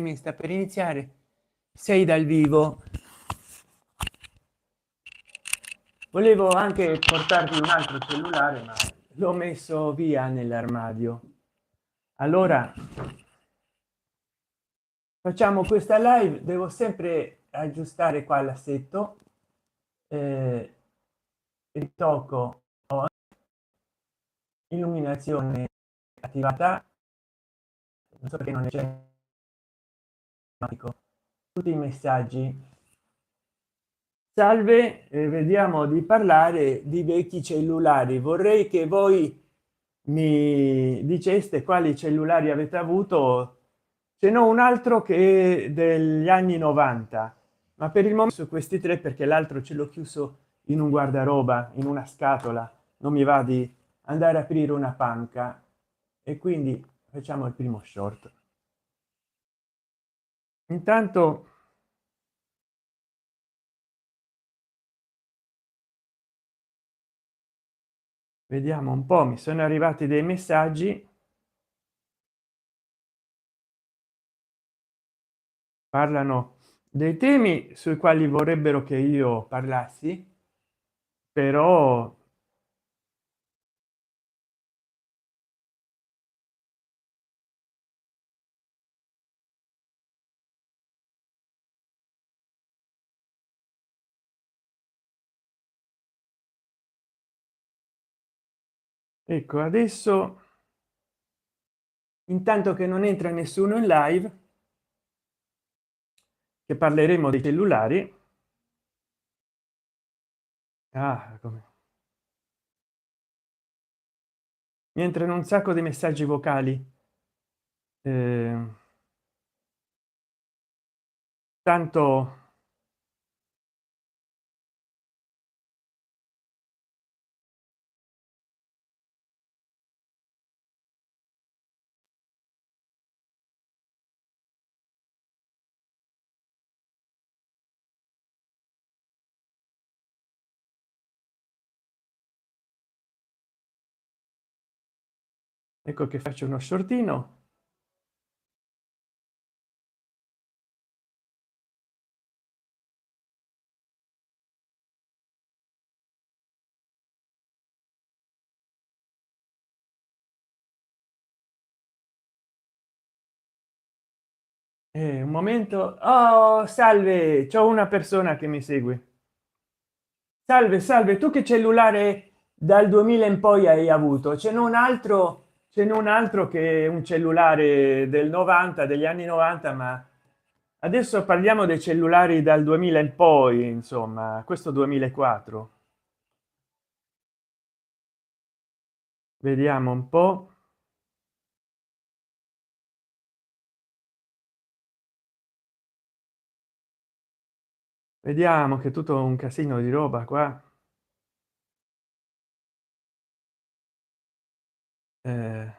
mi sta per iniziare. Sei dal vivo. Volevo anche portarvi un altro cellulare, ma l'ho messo via nell'armadio. Allora facciamo questa live. Devo sempre aggiustare qua l'assetto, ritocco, illuminazione attivata, non so perché non c'è tutti i messaggi. Salve, vediamo di parlare di vecchi cellulari. Vorrei che voi mi diceste quali cellulari avete avuto. Se no un altro che è degli anni 90, ma per il momento su questi tre, perché l'altro ce l'ho chiuso in un guardaroba, in una scatola, non mi va di andare a aprire una panca, e quindi facciamo il primo short. Intanto vediamo un po', mi sono arrivati dei messaggi, parlano dei temi sui quali vorrebbero che io parlassi, però ecco, adesso intanto che non entra nessuno in live, che parleremo dei cellulari. Come mi entrano un sacco di messaggi vocali, eh, tanto ecco che faccio uno shortino. Un momento. Oh, salve, c'ho una persona che mi segue. Salve, salve, tu che cellulare dal 2000 in poi hai avuto? Ce n'è un altro, ce n'è un altro che è un cellulare del 90, degli anni 90, ma adesso parliamo dei cellulari dal 2000 in poi, insomma, questo 2004. Vediamo un po'. Vediamo che è tutto un casino di roba qua. Eh,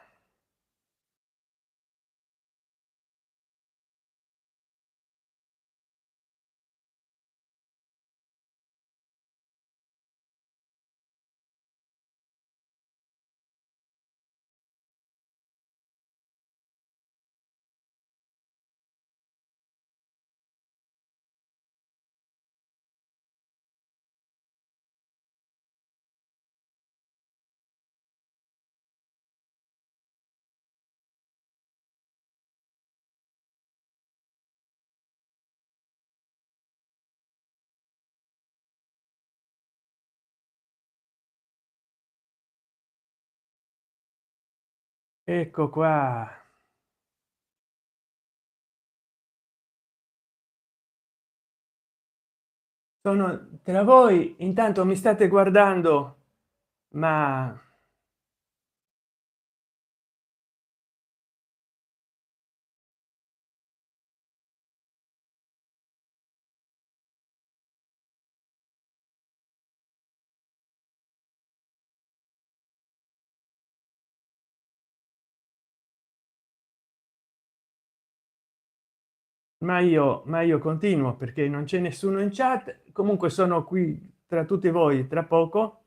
ecco qua. Sono tra voi, intanto mi state guardando, ma io continuo perché non c'è nessuno in chat. Comunque sono qui tra tutti voi tra poco.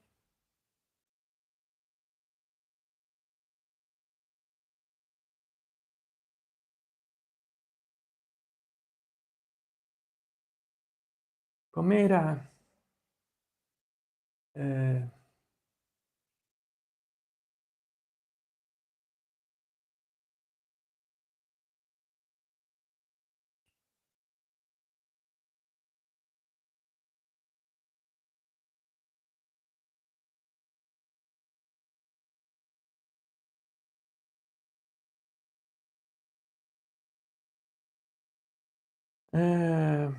com'era eh, eh,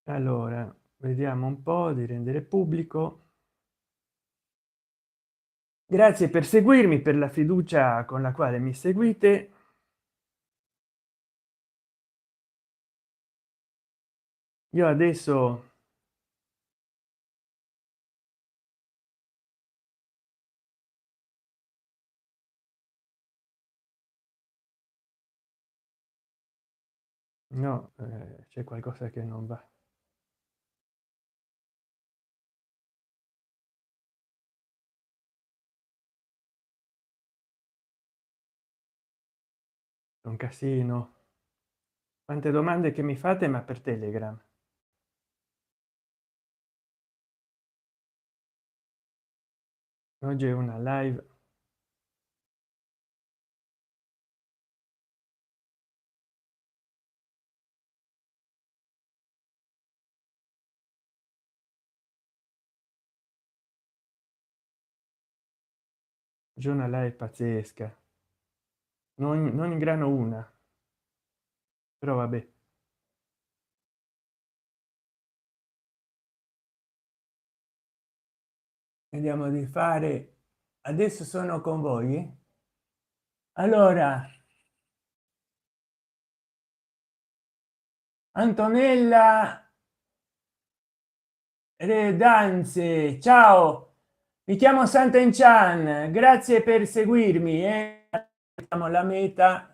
allora vediamo un po' di rendere pubblico. Grazie per seguirmi, per la fiducia con la quale mi seguite. Io adesso no, c'è qualcosa che non va. Un casino. Quante domande che mi fate, ma per Telegram. Oggi è una live. Oggi è una live pazzesca. Non in grano una, però vabbè. Vediamo di fare. Adesso sono con voi. Allora, Antonella Redanze, ciao, mi chiamo Sant'Enchan, grazie per seguirmi. Siamo alla meta.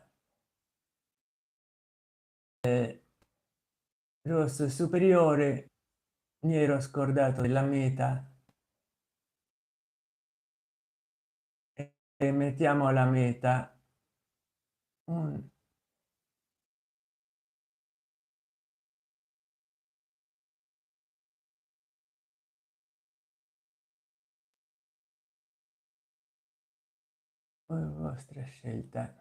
Rosso superiore, mi ero scordato della meta. E mettiamo la meta. Un- vostra scelta.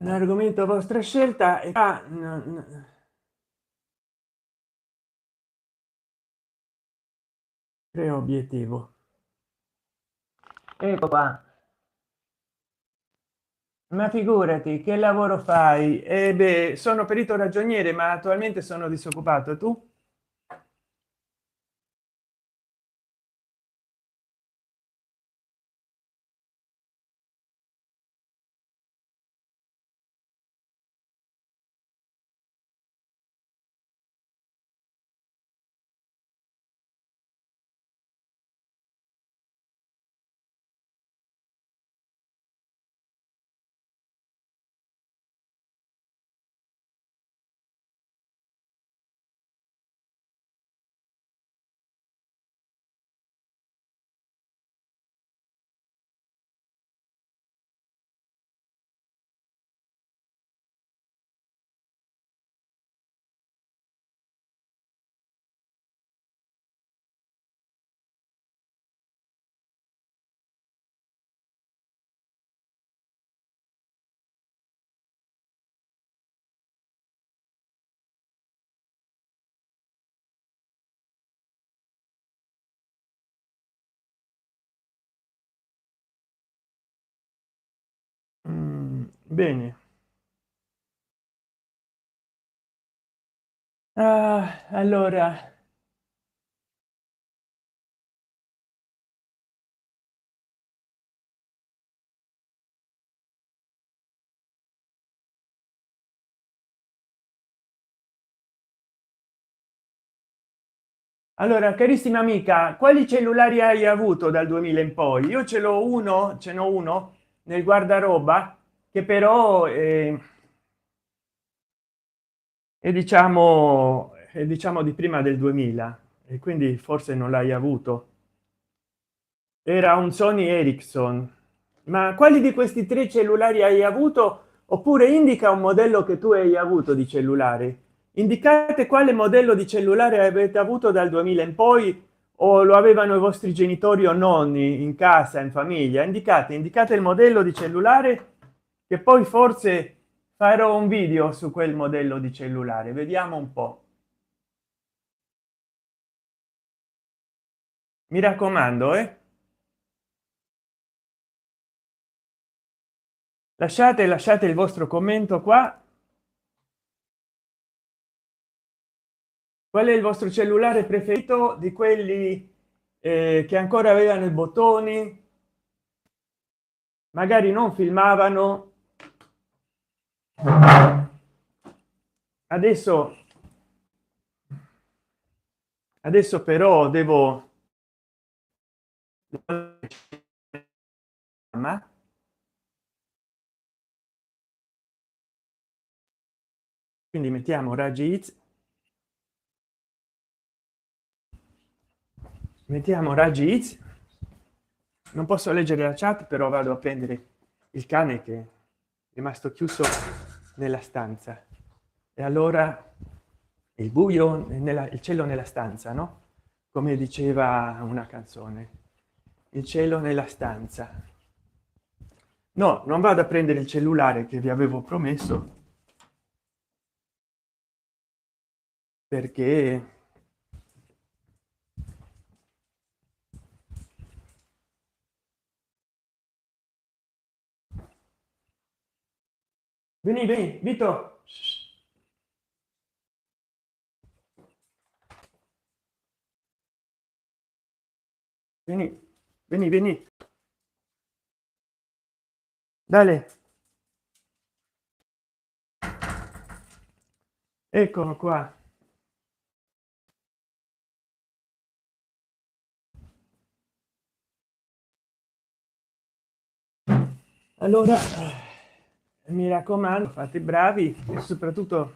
L'argomento a vostra scelta e creo obiettivo. Ecco qua. Ma figurati, che lavoro fai? Beh, sono perito ragioniere, ma attualmente sono disoccupato. Tu? Bene. Allora, Allora, carissima amica, quali cellulari hai avuto dal 2000 in poi? Io ce l'ho uno, ce n'ho uno nel guardaroba che però è diciamo di prima del 2000 e quindi forse non l'hai avuto. Era un Sony Ericsson. Ma quali di questi tre cellulari hai avuto? Oppure indica un modello che tu hai avuto di cellulare. Indicate quale modello di cellulare avete avuto dal 2000 in poi, o lo avevano i vostri genitori o nonni in casa, in famiglia. Indicate il modello di cellulare, che poi forse farò un video su quel modello di cellulare. Vediamo un po'. Mi raccomando, lasciate il vostro commento qua. Qual è il vostro cellulare preferito di quelli che ancora avevano i bottoni, magari non filmavano? adesso adesso però devo, ma quindi mettiamo raggi X, mettiamo raggi X. Non posso leggere la chat, però vado a prendere il cane che è rimasto chiuso nella stanza. E allora il buio nella, il cielo nella stanza, no? Come diceva una canzone, il cielo nella stanza. No, non vado a prendere il cellulare che vi avevo promesso, perché vieni Vito. Vieni, vieni, dale, eccolo qua. Allora mi raccomando, fate i bravi e soprattutto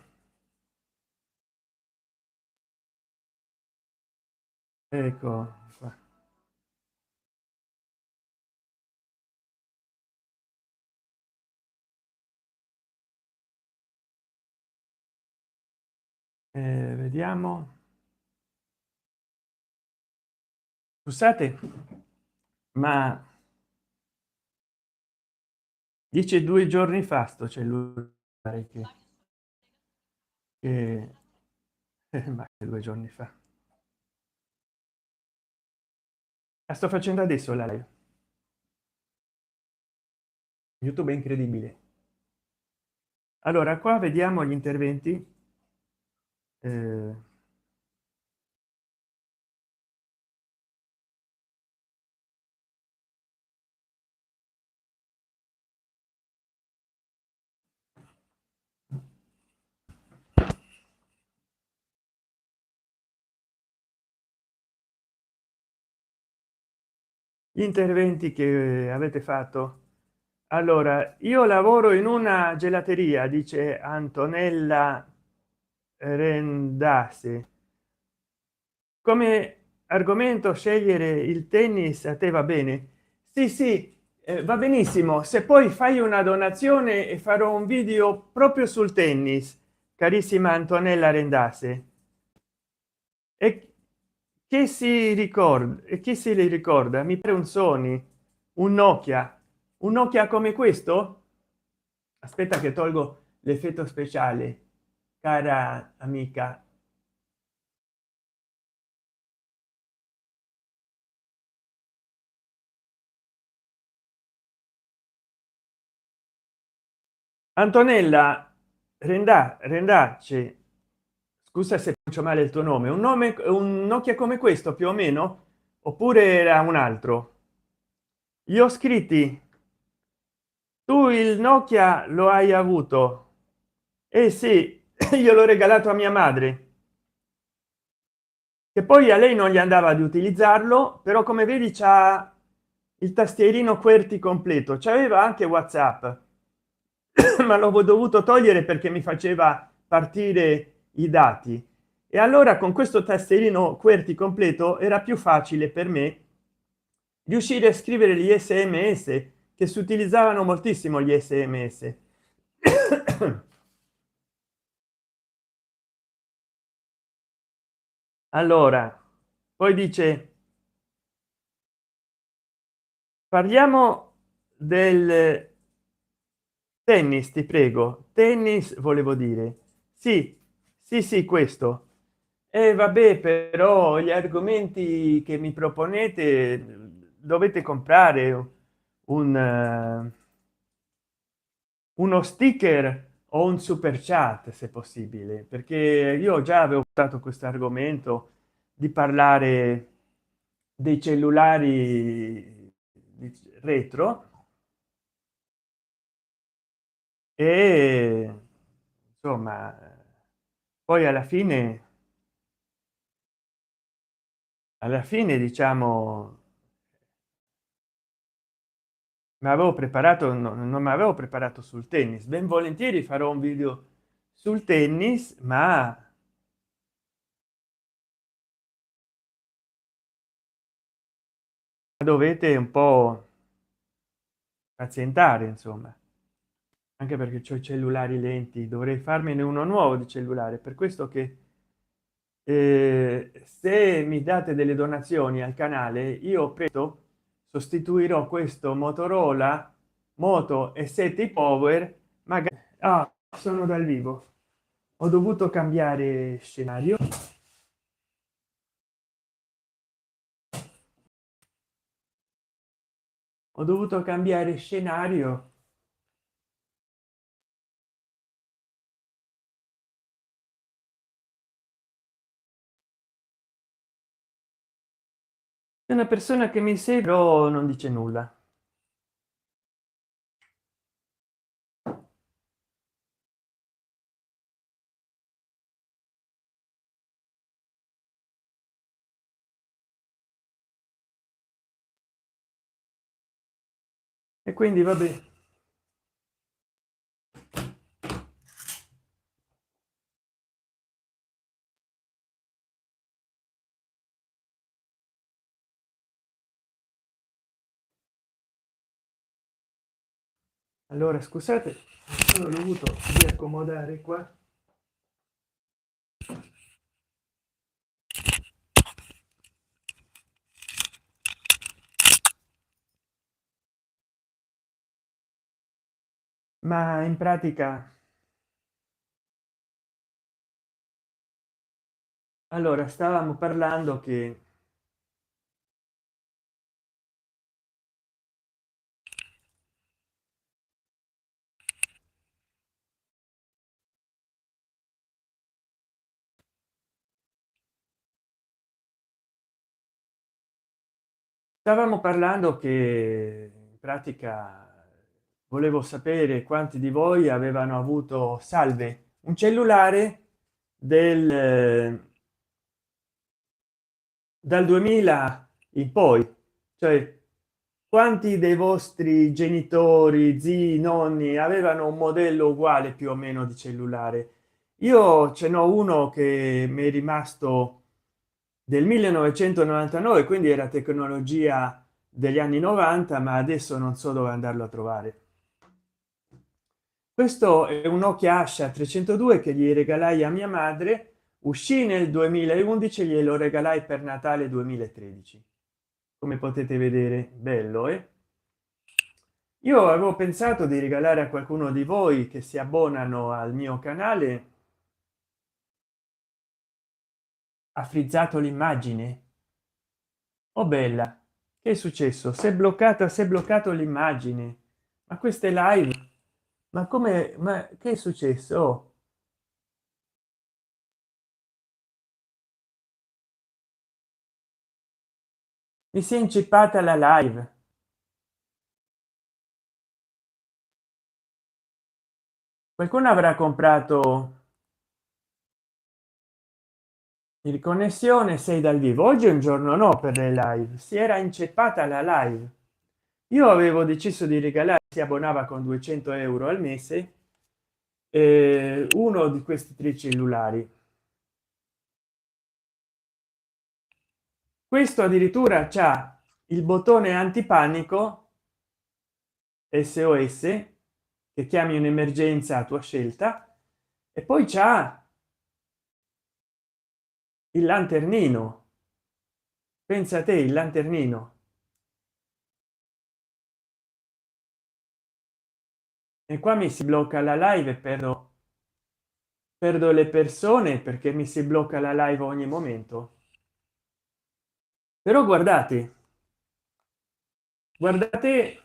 ecco qua. Vediamo, scusate, ma dice 2 giorni fa sto cellulare che ma che 2 giorni fa. La sto facendo adesso la live. YouTube è incredibile. Allora qua vediamo gli interventi. eh, gli interventi che avete fatto. Allora, io lavoro in una gelateria, dice Antonella Rendase. Come argomento scegliere il tennis a te va bene? Sì, sì, va benissimo. Se poi fai una donazione e farò un video proprio sul tennis, carissima Antonella Rendase. E che si ricorda, e chi si li ricorda? Mi pare un Sony, un Nokia come questo. Aspetta che tolgo l'effetto speciale, cara amica. Antonella Rendace, scusa se pronuncio male il tuo nome, un nome, un Nokia come questo più o meno, oppure era un altro? Gli ho scritti, tu il Nokia lo hai avuto? Eh sì, io l'ho regalato a mia madre. che poi a lei non gli andava di utilizzarlo, però come vedi c'ha il tastierino QWERTY completo, c'aveva anche WhatsApp ma l'ho dovuto togliere perché mi faceva partire i dati, e allora con questo tastierino QWERTY completo era più facile per me riuscire a scrivere gli sms, che si utilizzavano moltissimo gli sms. Allora poi dice, parliamo del tennis, ti prego. Tennis volevo dire, sì, sì, sì, questo. E vabbè, però gli argomenti che mi proponete dovete comprare un uno sticker o un super chat se possibile, perché io già avevo dato questo argomento di parlare dei cellulari retro, e insomma poi alla fine diciamo mi avevo preparato, non mi avevo preparato sul tennis. Ben volentieri farò un video sul tennis, ma dovete un po' pazientare, insomma, anche perché ho i cellulari lenti, dovrei farmene uno nuovo di cellulare. Per questo che se mi date delle donazioni al canale, io presto sostituirò questo Motorola Moto E7 Power, magari. Ah, sono dal vivo, ho dovuto cambiare scenario, ho dovuto cambiare scenario. È una persona che mi segue però non dice nulla, e quindi vabbè. Allora scusate, sono dovuto riaccomodare qua, ma in pratica allora stavamo parlando che in pratica volevo sapere quanti di voi avevano avuto, salve, un cellulare del dal 2000 in poi, cioè quanti dei vostri genitori, zii, nonni avevano un modello uguale più o meno di cellulare. Io ce n'ho uno che mi è rimasto del 1999, quindi era tecnologia degli anni 90, ma adesso non so dove andarlo a trovare. Questo è un Nokia Asha 302 che gli regalai a mia madre, uscì nel 2011 e glielo regalai per Natale 2013. Come potete vedere, bello, io avevo pensato di regalare a qualcuno di voi che si abbonano al mio canale, ha frizzato l'immagine. Oh bella, che è successo? Si è bloccata, si è bloccato l'immagine. Ma queste live, ma come, ma che è successo? Oh, mi si è inceppata la live. Qualcuno avrà comprato in connessione, sei dal vivo. Oggi è un giorno no per le live, si era inceppata la live. Io avevo deciso di regalare, si abbonava con 200 € al mese, uno di questi tre cellulari. Questo addirittura c'ha il bottone antipanico SOS, che chiami un'emergenza a tua scelta, e poi c'ha il lanternino. Pensa a te, il lanternino. E qua mi si blocca la live e perdo le persone perché mi si blocca la live ogni momento. Però guardate, guardate,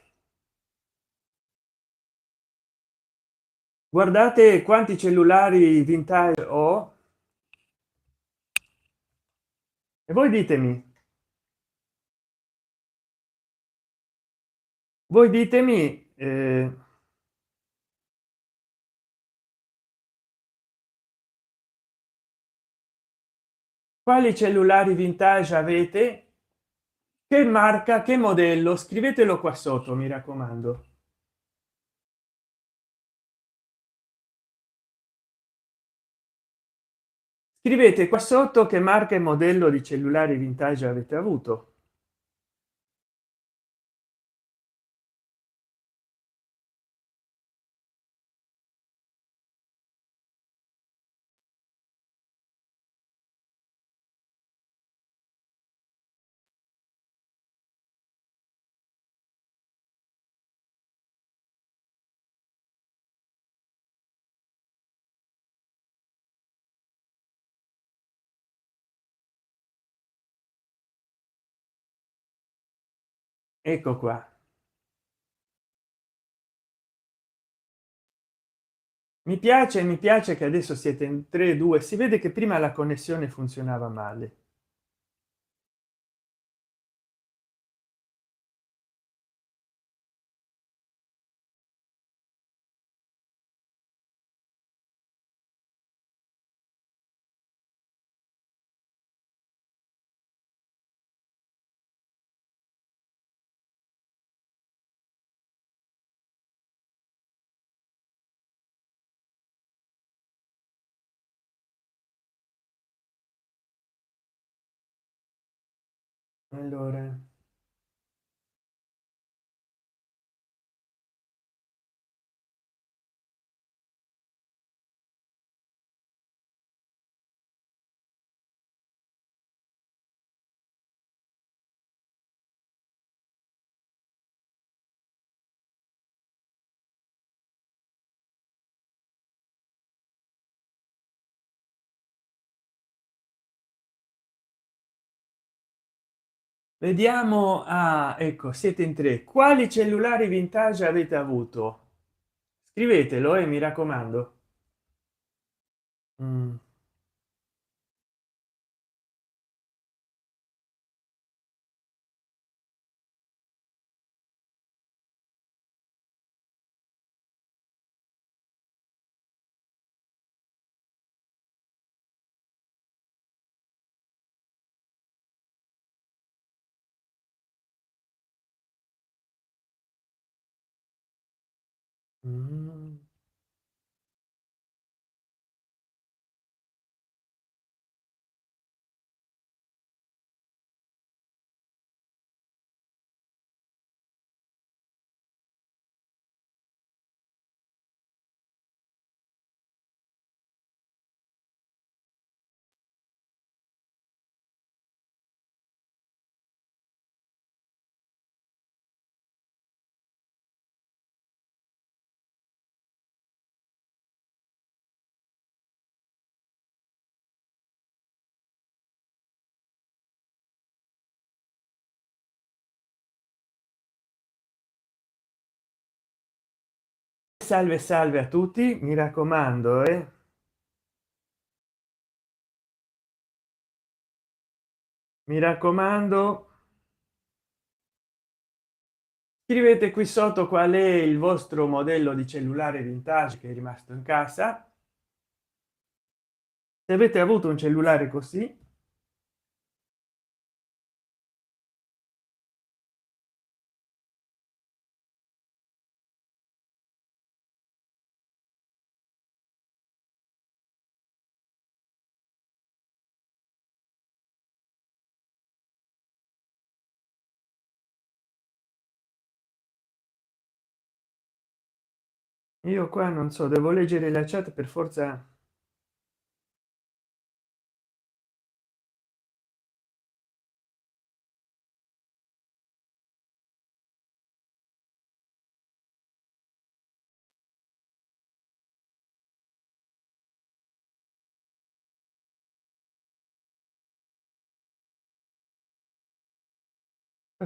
guardate quanti cellulari vintage ho, e voi ditemi quali cellulari vintage avete, che marca, che modello. Scrivetelo qua sotto, mi raccomando. Scrivete qua sotto che marca e modello di cellulari vintage avete avuto. Ecco qua. Mi piace che adesso siete in 3 2, si vede che prima la connessione funzionava male. Allora, vediamo. Ah, ecco, siete in 3. Quali cellulari vintage avete avuto? Scrivetelo, mi raccomando. Mm. Mm. Salve salve a tutti, mi raccomando, mi raccomando, scrivete qui sotto qual è il vostro modello di cellulare vintage che è rimasto in casa, se avete avuto un cellulare così. io qua non so, devo leggere la chat per forza.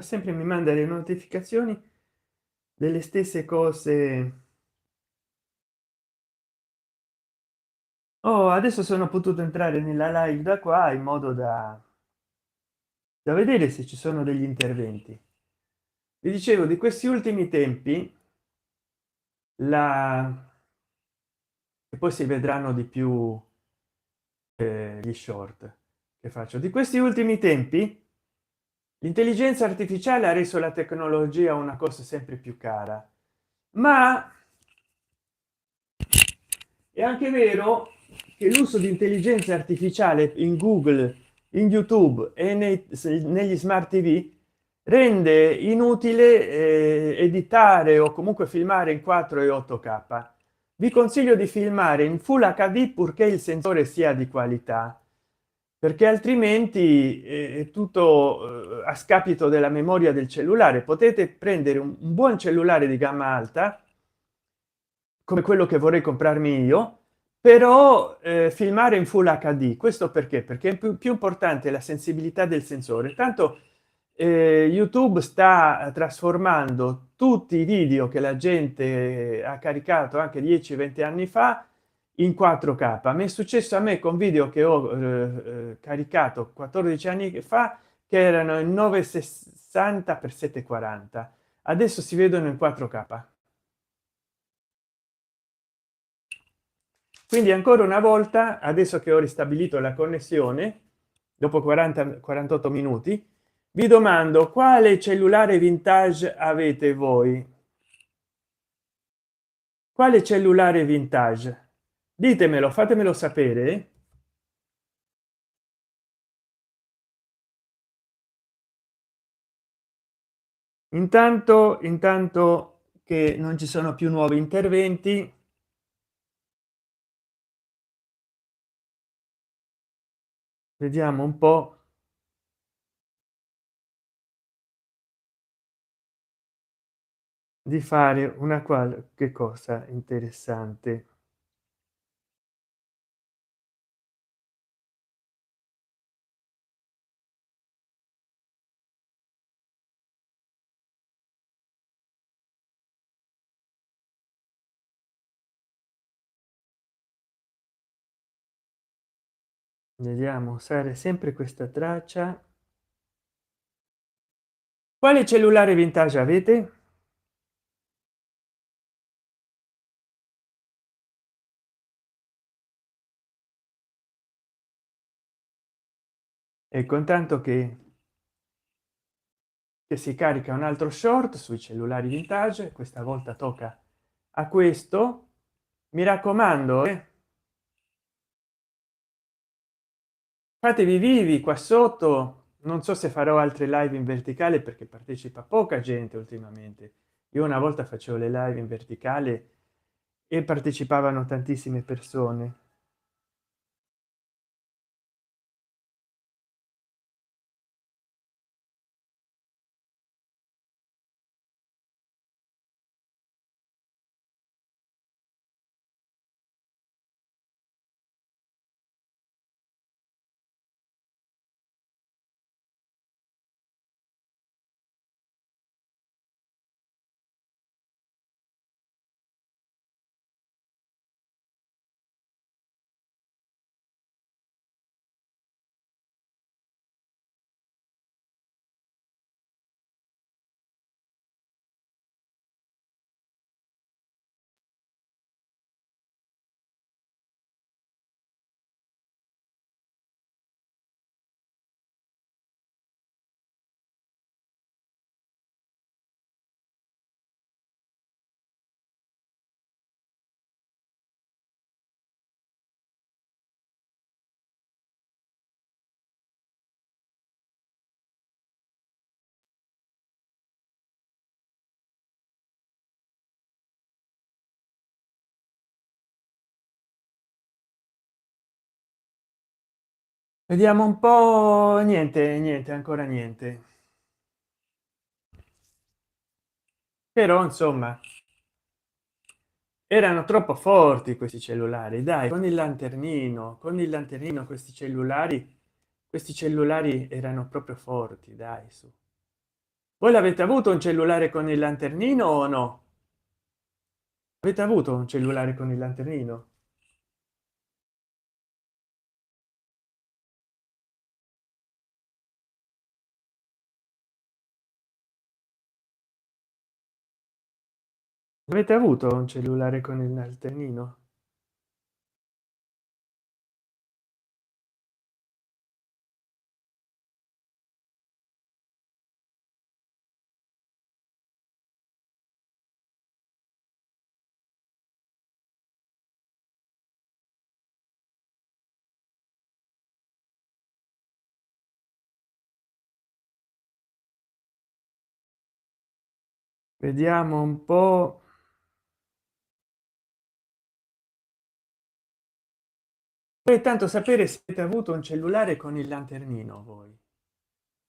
Sempre mi manda le notificazioni delle stesse cose. Oh, adesso sono potuto entrare nella live da qua in modo da vedere se ci sono degli interventi. Vi dicevo di questi ultimi tempi, la e poi si vedranno di più gli short che faccio di questi ultimi tempi. L'intelligenza artificiale ha reso la tecnologia una cosa sempre più cara, ma è anche vero che l'uso di intelligenza artificiale in Google, in YouTube e negli smart TV rende inutile editare o comunque filmare in 4 e 8K. Vi consiglio di filmare in Full HD purché il sensore sia di qualità, perché altrimenti è tutto a scapito della memoria del cellulare. Potete prendere un buon cellulare di gamma alta come quello che vorrei comprarmi io, però filmare in full hd. Questo perché è più importante la sensibilità del sensore. Tanto youtube sta trasformando tutti i video che la gente ha caricato anche 10-20 anni fa in 4K. Mi è successo a me con video che ho caricato 14 anni fa, che erano in 960 per 740. Adesso si vedono in 4K. Quindi ancora una volta, adesso che ho ristabilito la connessione dopo 40-48 minuti, vi domando quale cellulare vintage avete voi. Quale cellulare vintage? Ditemelo, fatemelo sapere. Intanto che non ci sono più nuovi interventi, vediamo un po' di fare una qualche cosa interessante. Vediamo usare sempre questa traccia. Quale cellulare vintage avete? E con tanto che si carica un altro short sui cellulari vintage, questa volta tocca a questo. Mi raccomando, fatevi vivi qua sotto. Non so se farò altre live in verticale perché partecipa poca gente ultimamente. Io una volta facevo le live in verticale e partecipavano tantissime persone. vediamo un po'. Niente, niente, ancora niente, però insomma erano troppo forti questi cellulari, dai, con il lanternino questi cellulari erano proprio forti, dai, su. Voi l'avete avuto un cellulare con il lanternino o no? Avete avuto un cellulare con il lanternino? Avete avuto un cellulare con il lanternino? Vediamo un po'. Poi tanto sapere se avete avuto un cellulare con il lanternino voi,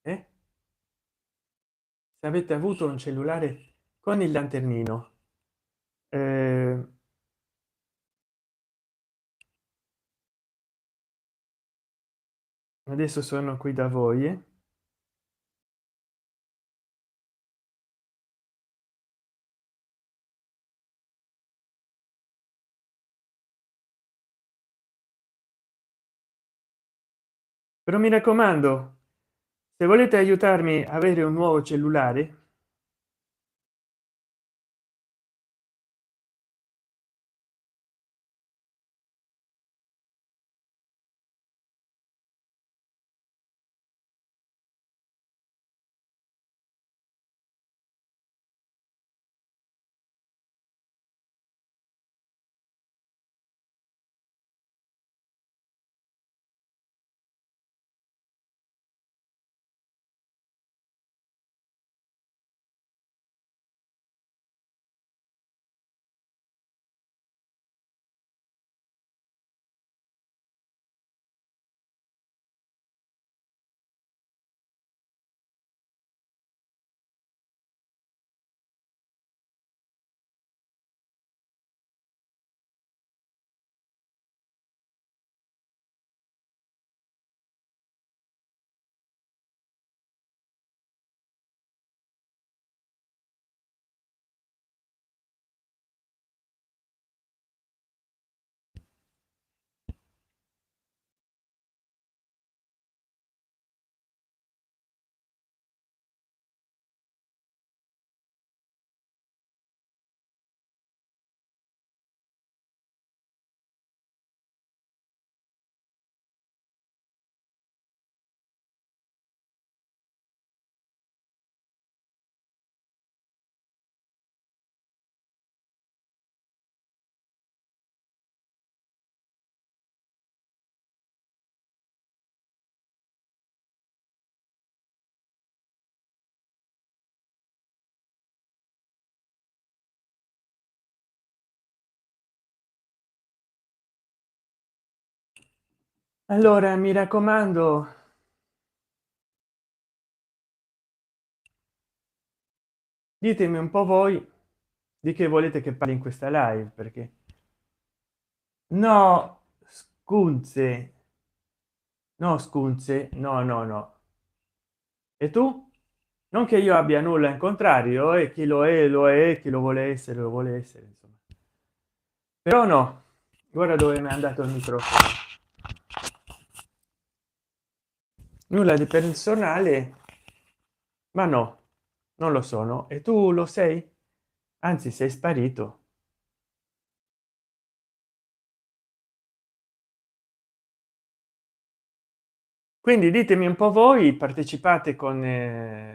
eh? Se avete avuto un cellulare con il lanternino. Eh, adesso sono qui da voi, però mi raccomando, se volete aiutarmi a avere un nuovo cellulare, allora mi raccomando, ditemi un po' voi di che volete che parli in questa live, perché no, scunze, no, scunze, no, no, no. E tu? Non che io abbia nulla in contrario, e chi lo è lo è, chi lo vuole essere, insomma. Però no, guarda dove mi è andato il microfono. Nulla di personale, ma no, non lo sono. E tu lo sei? Anzi, sei sparito. Quindi ditemi un po' voi, partecipate con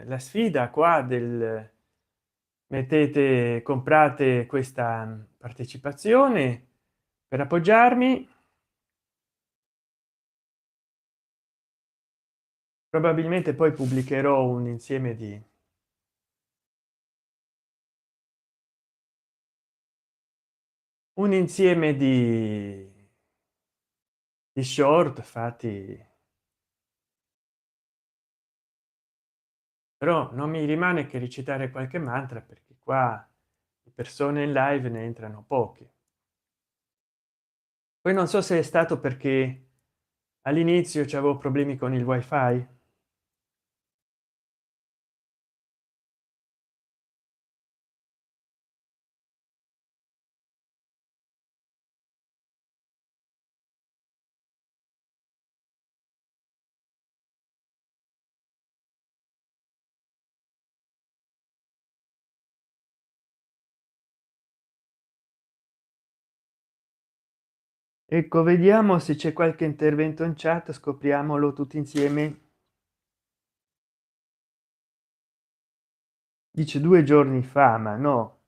la sfida qua del mettete, comprate questa partecipazione per appoggiarmi. Probabilmente poi pubblicherò un insieme di short fatti però non mi rimane che recitare qualche mantra perché qua le persone in live ne entrano poche. Poi non so se è stato perché all'inizio c'avevo problemi con il wifi. Ecco, vediamo se c'è qualche intervento in chat, scopriamolo tutti insieme. Dice 2 giorni fa, ma no.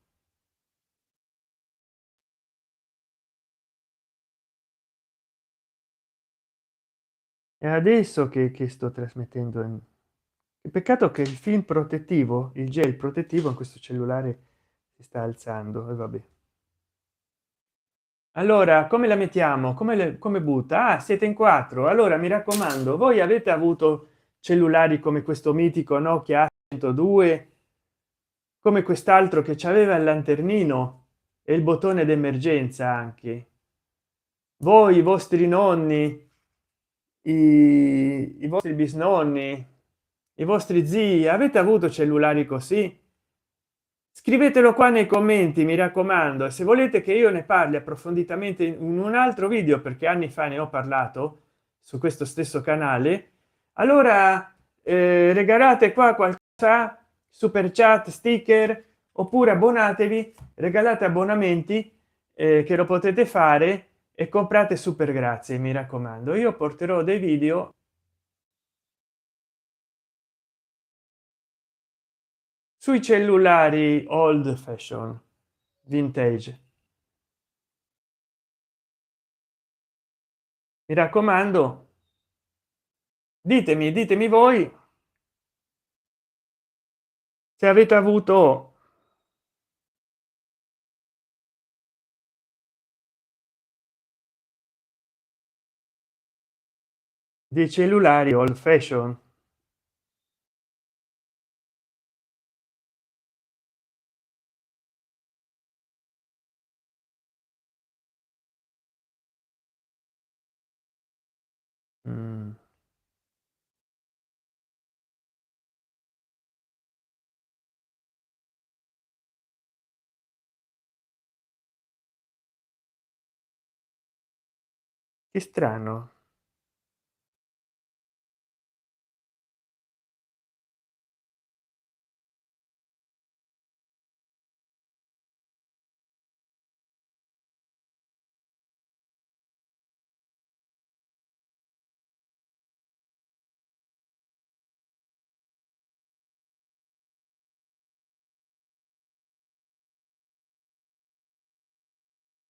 È adesso che sto trasmettendo che peccato che il film protettivo, il gel protettivo in questo cellulare si sta alzando e vabbè. Allora come la mettiamo, come butta? Ah, siete in quattro, allora mi raccomando, voi avete avuto cellulari come questo mitico Nokia 102, come quest'altro che c'aveva il lanternino e il bottone d'emergenza, anche voi, i vostri nonni, i vostri bisnonni, i vostri zii, avete avuto cellulari così? Scrivetelo qua nei commenti, mi raccomando, e se volete che io ne parli approfonditamente in un altro video, perché anni fa ne ho parlato su questo stesso canale, allora regalate qua qualcosa, super chat, sticker, oppure abbonatevi, regalate abbonamenti, che lo potete fare, e comprate super grazie, mi raccomando. Io porterò dei video sui cellulari old fashion, vintage. Mi raccomando, ditemi voi se avete avuto dei cellulari old fashion. Mm, che strano.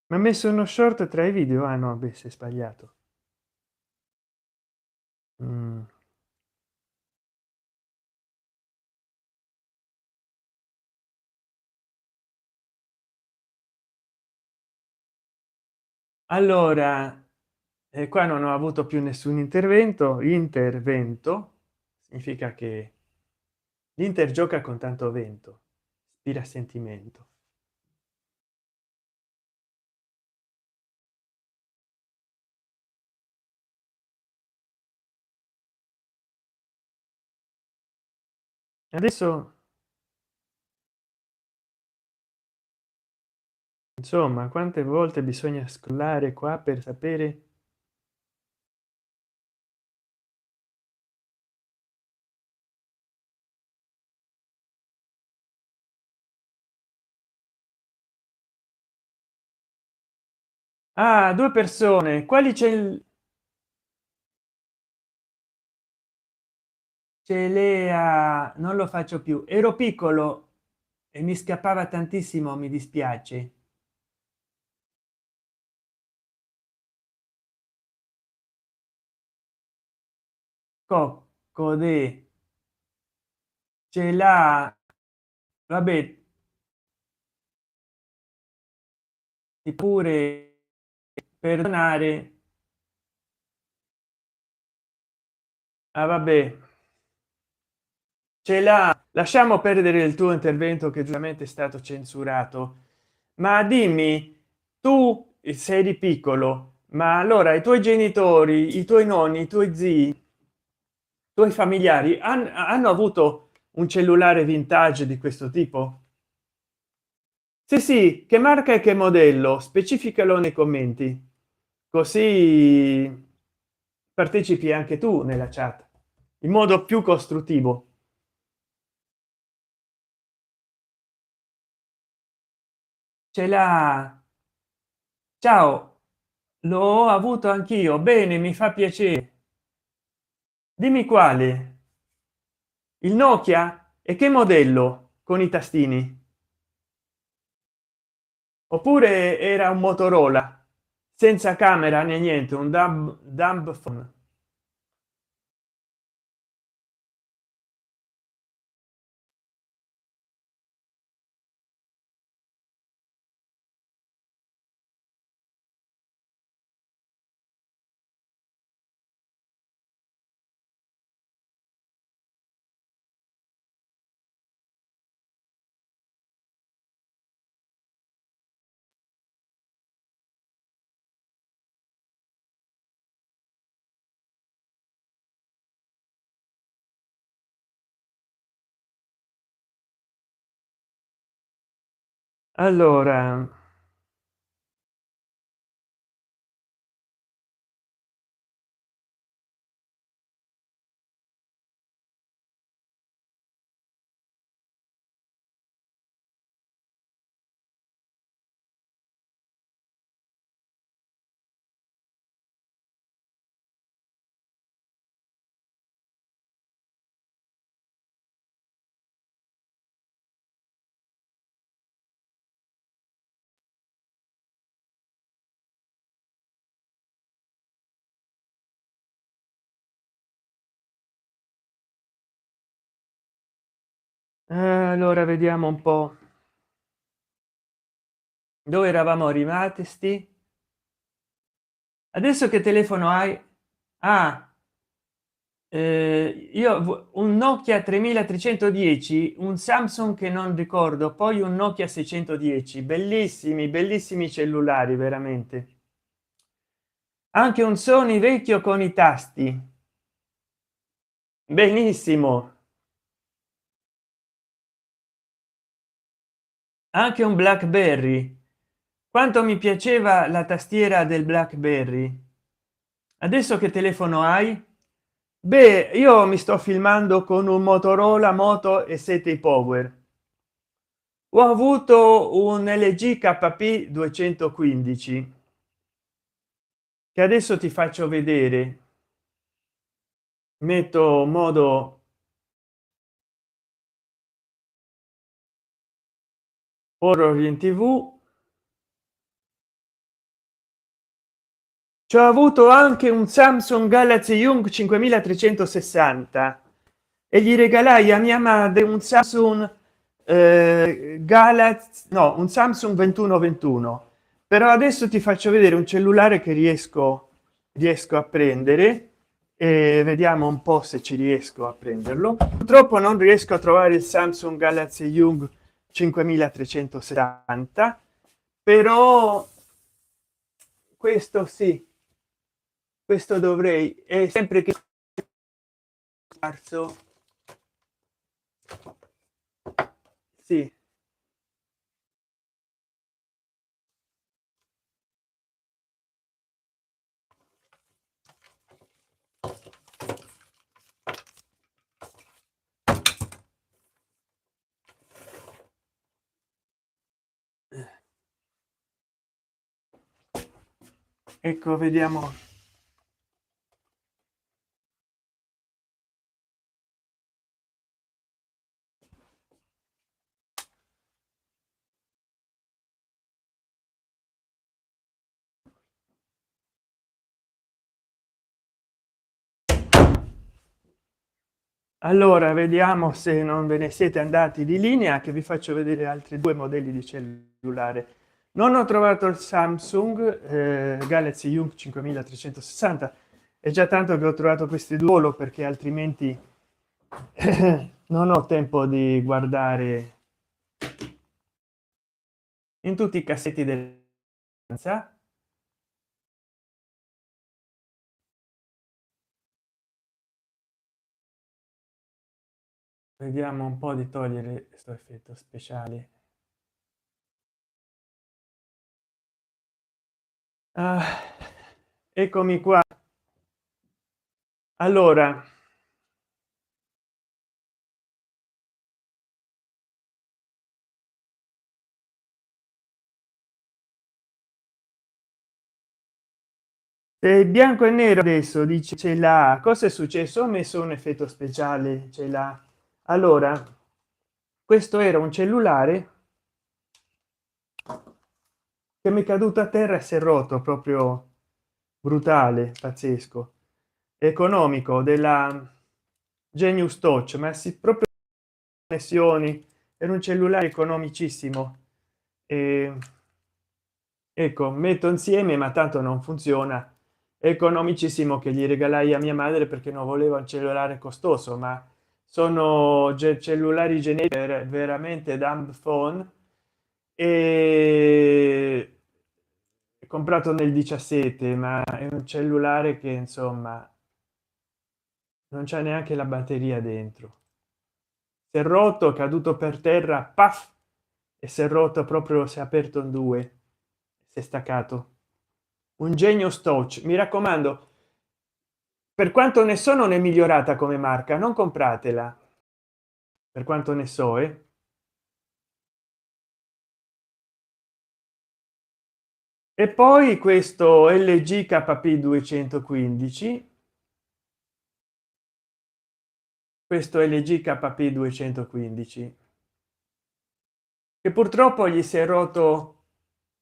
Ma ha messo uno short tra i video? Ah no, beh, si è sbagliato. Mm. Allora qua non ho avuto più nessun intervento significa che l'Inter gioca con tanto vento, ispira sentimento. Adesso insomma, quante volte bisogna scrollare qua per sapere? Ah, due persone, quali c'è Lea, non lo faccio più, ero piccolo e mi scappava tantissimo, mi dispiace. Coccode ce l'ha, vabbè, ti pure perdonare. Ah vabbè, ce l'ha. Lasciamo perdere il tuo intervento che giustamente è stato censurato, ma dimmi, tu sei di piccolo, ma allora i tuoi genitori, i tuoi nonni, i tuoi zii, i tuoi familiari hanno avuto un cellulare vintage di questo tipo? Sì, sì, che marca e che modello? Specificalo nei commenti, così partecipi anche tu nella chat in modo più costruttivo. Ce l'ha. Ciao, l'ho avuto anch'io. Bene, mi fa piacere. Dimmi quale. Il Nokia? E che modello? Con i tastini? Oppure era un Motorola senza camera né niente, un dumb phone? Allora, allora vediamo un po' dove eravamo rimasti. Adesso che telefono hai? Ah, un Nokia 3310, un Samsung che non ricordo, poi un Nokia 610. Bellissimi, bellissimi cellulari, veramente. Anche un Sony vecchio con i tasti. Benissimo. Anche un BlackBerry. Quanto mi piaceva la tastiera del BlackBerry. Adesso che telefono hai? Beh, io mi sto filmando con un Motorola Moto e7 Power. Ho avuto un LG KP 215 che adesso ti faccio vedere. Metto modo horror in tv. Ci ho avuto anche un Samsung Galaxy Young 5360 e gli regalai a mia madre un Samsung Galaxy, no, un Samsung 2121. Però adesso ti faccio vedere un cellulare che riesco a prendere e vediamo un po' se ci riesco a prenderlo. Purtroppo non riesco a trovare il Samsung Galaxy Young 5360, però questo sì, questo dovrei, è sempre che marzo. Sì, ecco, vediamo. Allora vediamo se non ve ne siete andati di linea, che vi faccio vedere altri due modelli di cellulare. Non ho trovato il Samsung Galaxy Young 5360, è già tanto che ho trovato questi due, perché altrimenti non ho tempo di guardare in tutti i cassetti del vediamo un po' di togliere questo effetto speciale. Ah, eccomi qua. Allora, bianco e nero adesso dice ce l'ha. Cosa è successo? Ho messo un effetto speciale, ce l'ha. Allora, questo era un cellulare che mi è caduto a terra e si è rotto, proprio brutale, pazzesco, economico, della Genius Touch, ma si proprio connessioni, era un cellulare economicissimo. E ecco, metto insieme, ma tanto non funziona. È economicissimo, che gli regalai a mia madre perché non voleva un cellulare costoso, ma sono cellulari generici, veramente dumb phone. E comprato nel 17, ma è un cellulare che insomma non c'è neanche la batteria dentro. Si è rotto, è caduto per terra, paf, e si è rotto, proprio si è aperto in due, si è staccato. Un genio Touch, mi raccomando, per quanto ne so non è migliorata come marca, non compratela, per quanto ne so, e poi questo LG KP 215, questo LG KP 215, che purtroppo gli si è rotto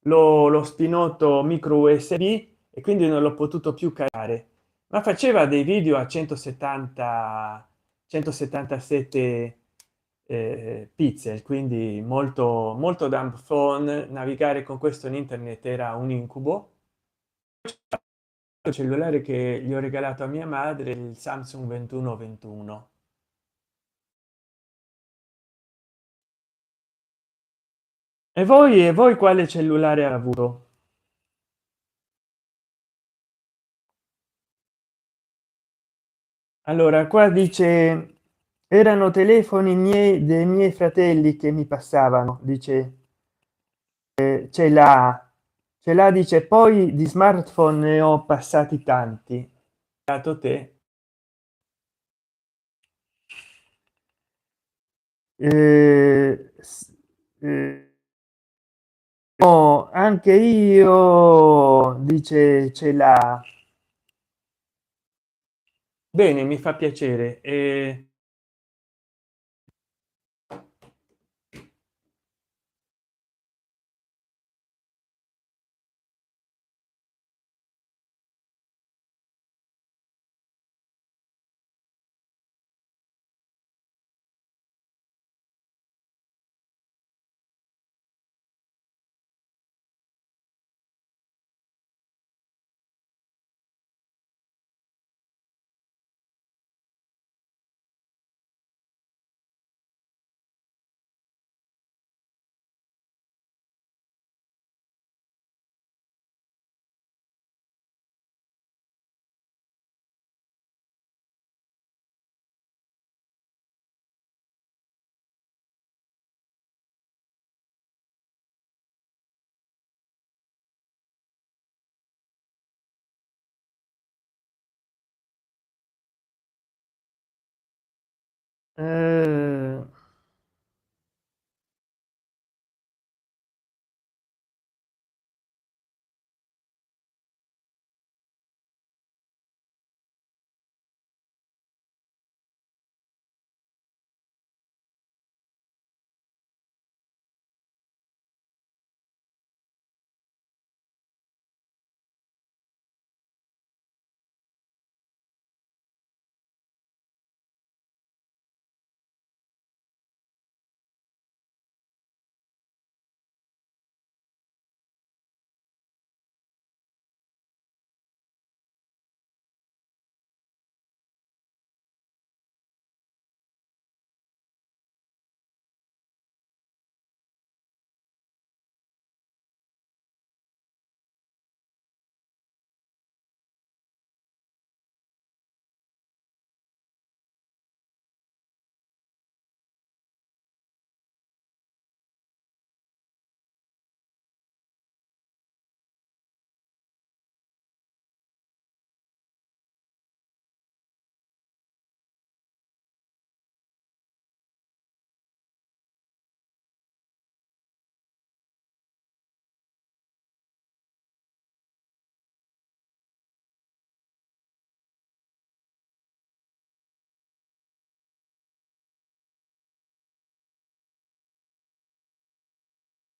lo spinotto micro usb, e quindi non l'ho potuto più caricare, ma faceva dei video a 170 177 pixel, quindi molto dumb phone. Navigare con questo in internet era un incubo. Il cellulare che gli ho regalato a mia madre, il Samsung 2121. E voi quale cellulare ha avuto? Allora qua dice erano telefoni miei, dei miei fratelli che mi passavano, dice ce l'ha, dice, poi di smartphone ne ho passati tanti. Dato te, eh, no, anche io, dice ce l'ha. Bene, mi fa piacere. eh,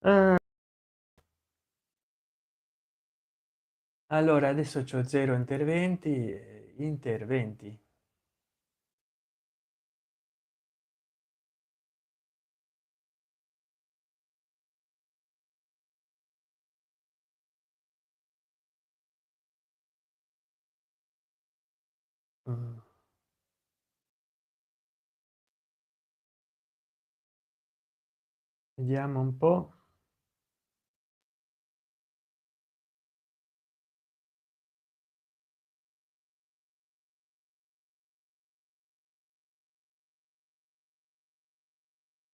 Ah, allora adesso c'ho zero interventi, interventi. Mm, vediamo un po'.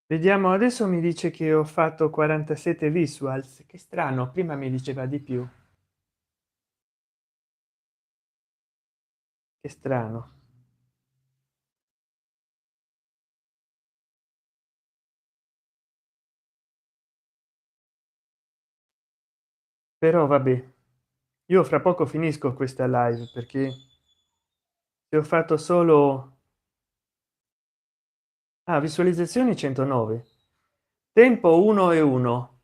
Vediamo, adesso mi dice che ho fatto 47 visuals, che strano, prima mi diceva di più, che strano. Però vabbè, io fra poco finisco questa live perché se ho fatto solo visualizzazioni 109, tempo 1 e 1.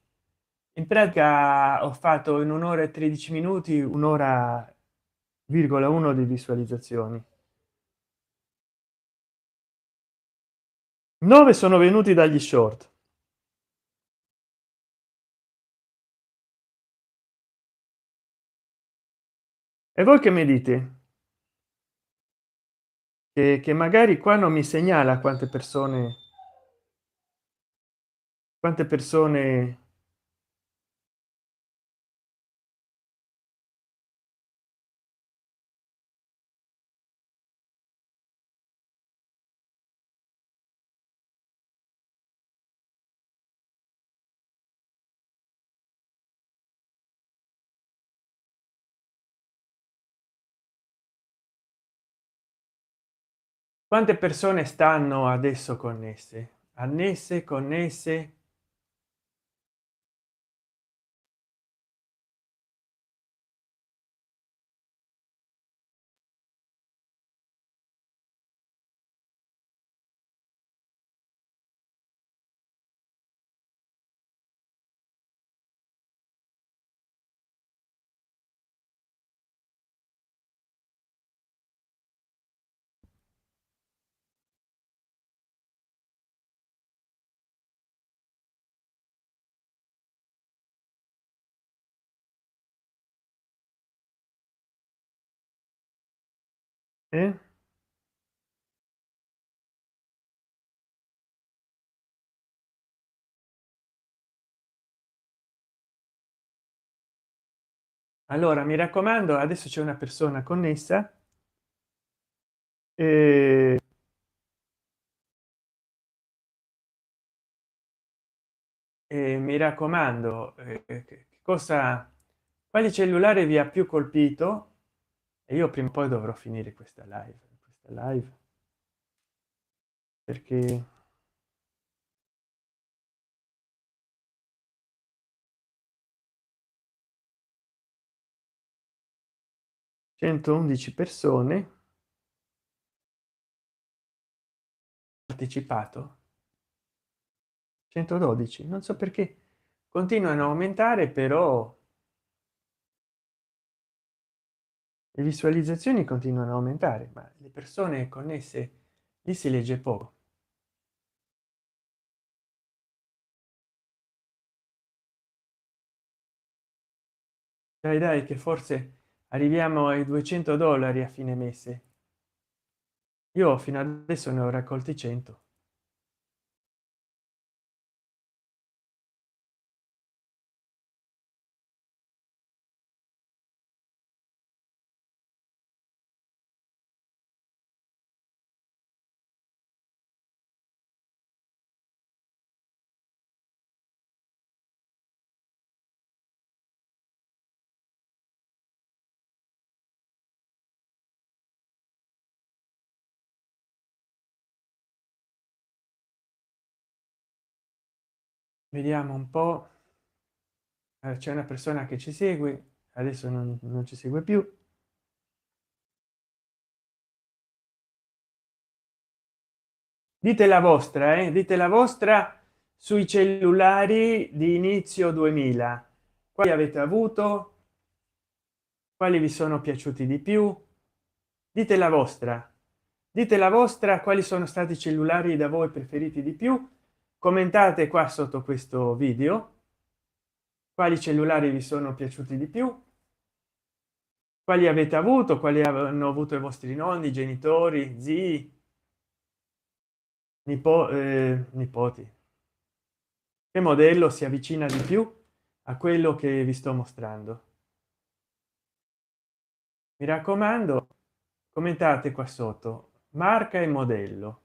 In pratica ho fatto in un'ora e 13 minuti, un'ora virgola 1 di visualizzazioni. 9 sono venuti dagli short. E voi che mi dite? Che magari qua non mi segnala quante persone. Quante persone stanno adesso connesse, annesse, connesse? Eh? Allora mi raccomando, adesso c'è una persona connessa, e mi raccomando, cosa, quale cellulare vi ha più colpito? E io prima o poi dovrò finire questa live perché 111 persone hanno partecipato, 112, non so perché continuano a aumentare, però le visualizzazioni continuano a aumentare, ma le persone connesse lì si legge poco. Dai dai, che forse arriviamo ai $200 a fine mese. Io fino adesso ne ho raccolti 100. Vediamo un po'. C'è una persona che ci segue, adesso non ci segue più. Dite la vostra, dite la vostra, sui cellulari di inizio 2000, quali avete avuto, quali vi sono piaciuti di più? Dite la vostra, dite la vostra, quali sono stati i cellulari da voi preferiti di più? Commentate qua sotto questo video quali cellulari vi sono piaciuti di più, quali avete avuto, quali hanno avuto i vostri nonni, genitori, zii, nipoti. Che modello si avvicina di più a quello che vi sto mostrando? Mi raccomando, commentate qua sotto marca e modello.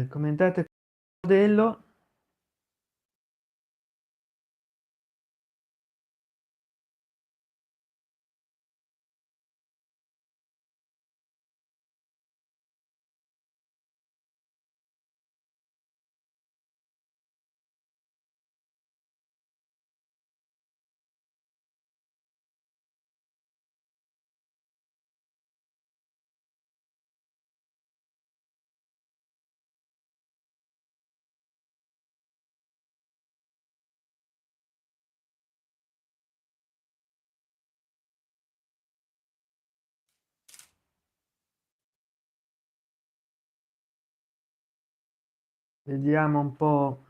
Commentate modello. Vediamo un po'.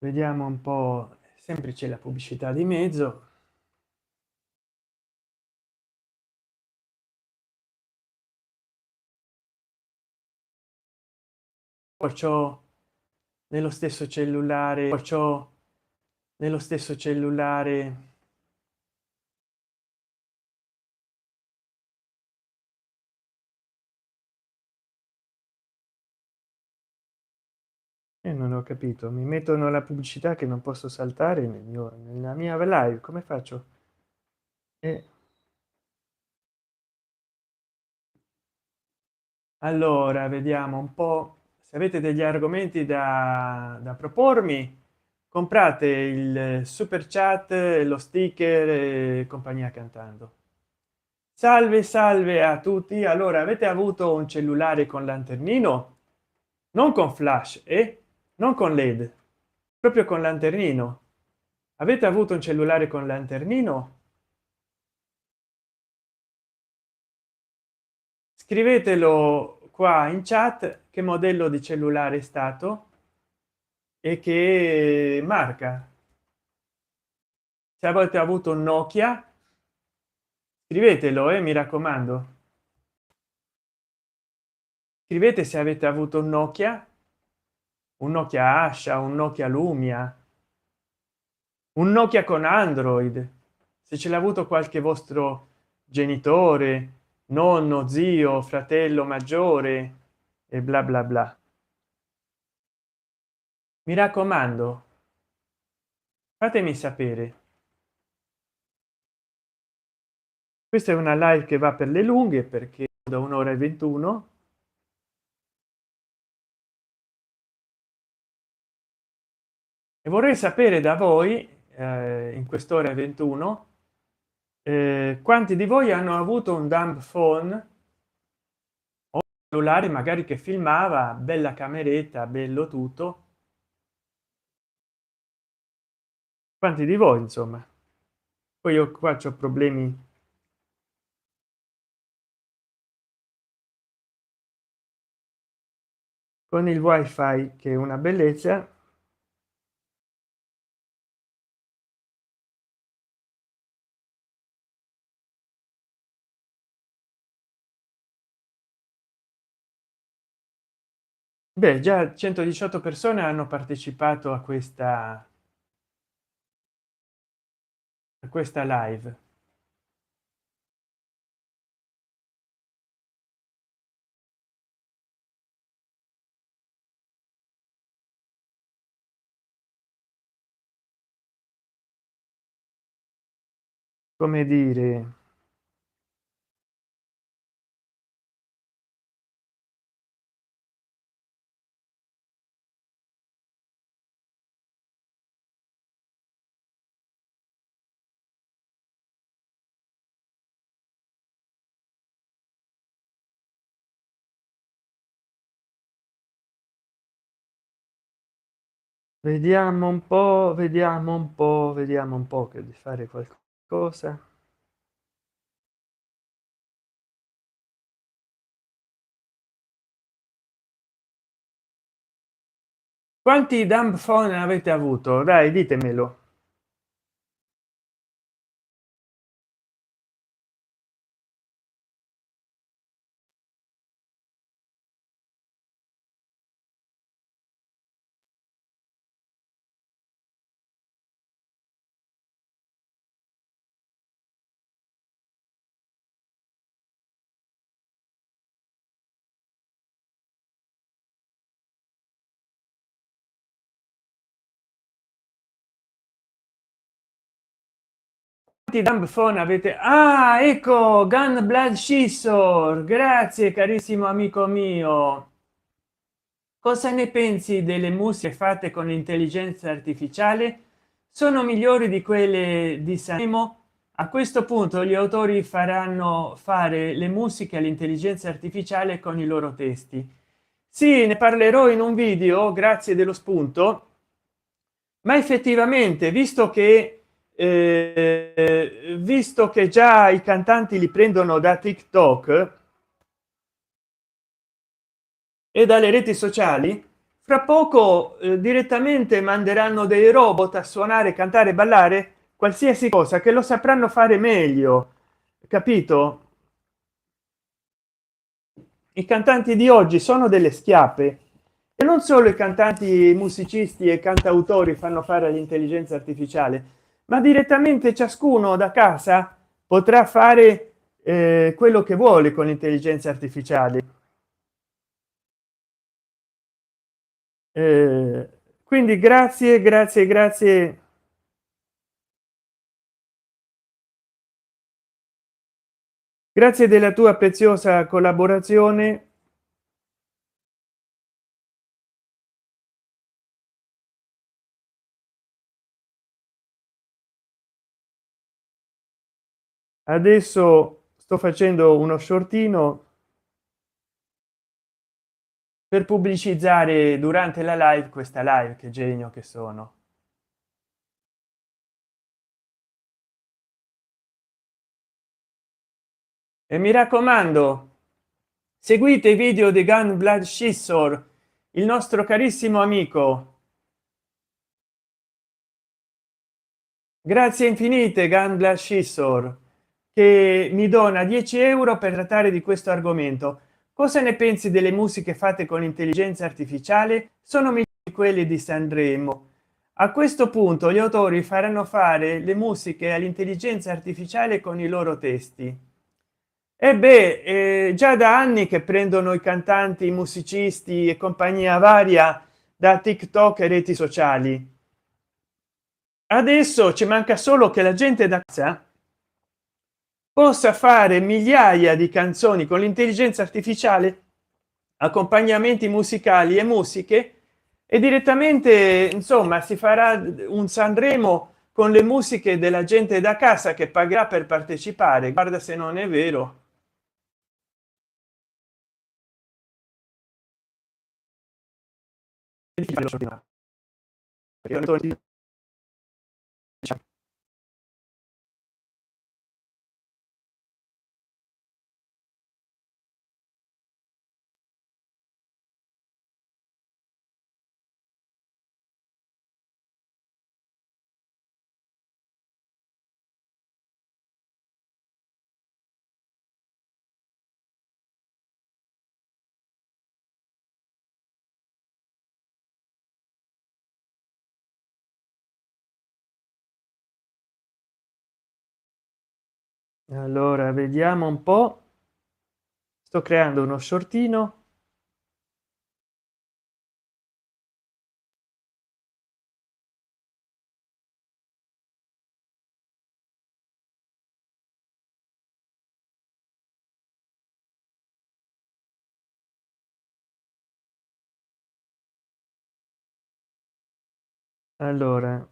Vediamo un po', sempre c'è la pubblicità di mezzo. Perciò nello stesso cellulare, perciò nello stesso cellulare e non ho capito, mi mettono la pubblicità che non posso saltare nella mia live, come faccio? Eh, allora vediamo un po', se avete degli argomenti da propormi, comprate il super chat, lo sticker e compagnia cantando. Salve salve a tutti. Allora, avete avuto un cellulare con lanternino, non con flash e non con led, proprio con lanternino? Avete avuto un cellulare con lanternino? Scrivetelo qua in chat che modello di cellulare è stato e che marca. Se avete avuto un Nokia, scrivetelo, mi raccomando. Scrivete se avete avuto un Nokia Asha, un Nokia Lumia, un Nokia con Android, se ce l'ha avuto qualche vostro genitore, nonno, zio, fratello maggiore e bla bla bla. Mi raccomando, fatemi sapere. Questa è una live che va per le lunghe perché da un'ora e 21 e vorrei sapere da voi in quest'ora e 21 quanti di voi hanno avuto un dumb phone o cellulare magari che filmava, bella cameretta, bello tutto. Quanti di voi, insomma? Poi io qua c'ho problemi con il wifi che è una bellezza. Beh, già 118 persone hanno partecipato a questa live. Come dire, vediamo un po', vediamo un po', vediamo un po' che di fare qualcosa. Quanti dumb phone avete avuto? Dai, ditemelo. Quanti dumb phone avete? Ah, ecco, gun blood scissor, grazie carissimo amico mio. Cosa ne pensi delle musiche fatte con l'intelligenza artificiale? Sono migliori di quelle di Sanremo? A questo punto gli autori faranno fare le musiche all'intelligenza artificiale con i loro testi. Sì, ne parlerò in un video, grazie dello spunto. Ma effettivamente, visto che già i cantanti li prendono da TikTok e dalle reti sociali, fra poco direttamente manderanno dei robot a suonare, cantare, ballare qualsiasi cosa, che lo sapranno fare meglio, capito? I cantanti di oggi sono delle schiappe, e non solo i cantanti, musicisti e cantautori fanno fare all'intelligenza artificiale, ma direttamente ciascuno da casa potrà fare quello che vuole con l'intelligenza artificiale. Quindi grazie, grazie, grazie. Grazie della tua preziosa collaborazione. Adesso sto facendo uno shortino per pubblicizzare durante la live questa live. Che genio che sono. E mi raccomando, seguite i video di gun blood scissor, il nostro carissimo amico. Grazie infinite gun scissor, che mi dona 10 € per trattare di questo argomento. Cosa ne pensi delle musiche fatte con intelligenza artificiale? Sono migliori di quelle di Sanremo. A questo punto gli autori faranno fare le musiche all'intelligenza artificiale con i loro testi. E beh, già da anni che prendono i cantanti, i musicisti e compagnia varia da TikTok e reti sociali. Adesso ci manca solo che la gente da casa possa fare migliaia di canzoni con l'intelligenza artificiale, accompagnamenti musicali e musiche, e direttamente insomma si farà un Sanremo con le musiche della gente da casa che pagherà per partecipare. Guarda se non è vero. allora vediamo un po', sto creando uno shortino. Allora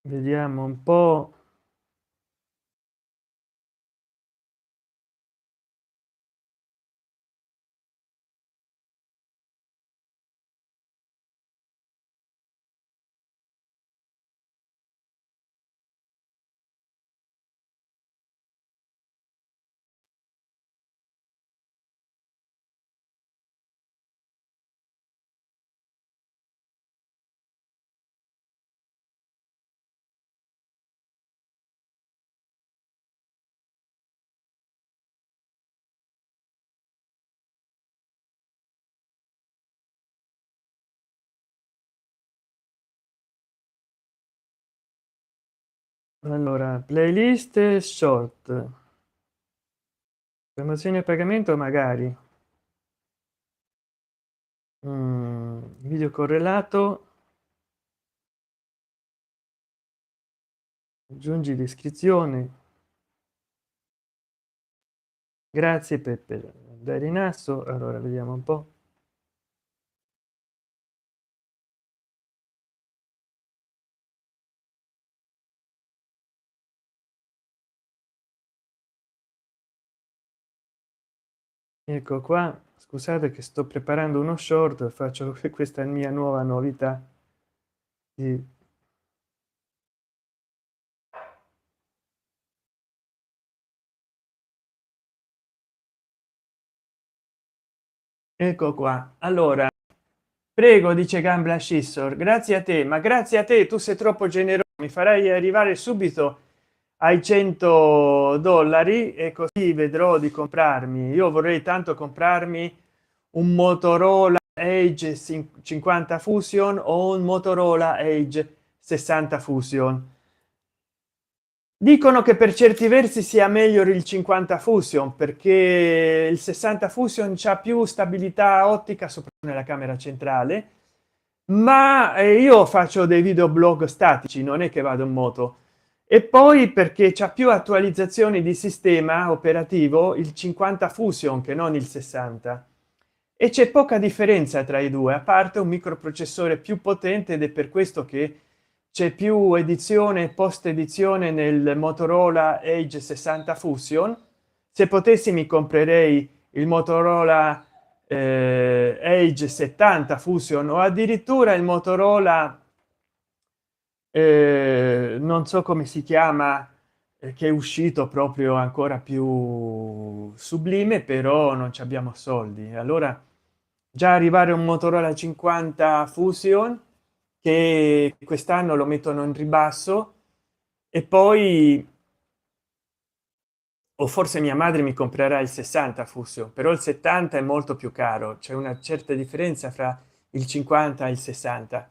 vediamo un po'. Allora playlist short, promozione a pagamento magari. Video correlato, aggiungi descrizione. Grazie Peppe, dai rinasso. Allora vediamo un po'. Ecco qua, scusate che sto preparando uno short, faccio questa mia nuova novità di. Ecco qua, allora prego, dice gambla scissor, grazie a te, ma grazie a te, tu sei troppo generoso, mi farai arrivare subito ai 100 dollari e così vedrò di comprarmi. Io vorrei tanto comprarmi un Motorola Edge 50 Fusion o un Motorola Edge 60 Fusion. Dicono che per certi versi sia meglio il 50 Fusion perché il 60 Fusion c'ha più stabilità ottica soprattutto nella camera centrale, ma io faccio dei videoblog statici, non è che vado in moto, e poi perché c'ha più attualizzazioni di sistema operativo il 50 Fusion che non il 60, e c'è poca differenza tra i due, a parte un microprocessore più potente, ed è per questo che c'è più edizione post edizione nel Motorola Edge 60 Fusion. Se potessi mi comprerei il Motorola Edge 70 Fusion o addirittura il Motorola non so come si chiama, che è uscito proprio ancora più sublime, però non ci abbiamo soldi. Allora già arrivare un Motorola 50 Fusion che quest'anno lo mettono in ribasso, e poi o forse mia madre mi comprerà il 60 Fusion, però il 70 è molto più caro, c'è una certa differenza fra il 50 e il 60.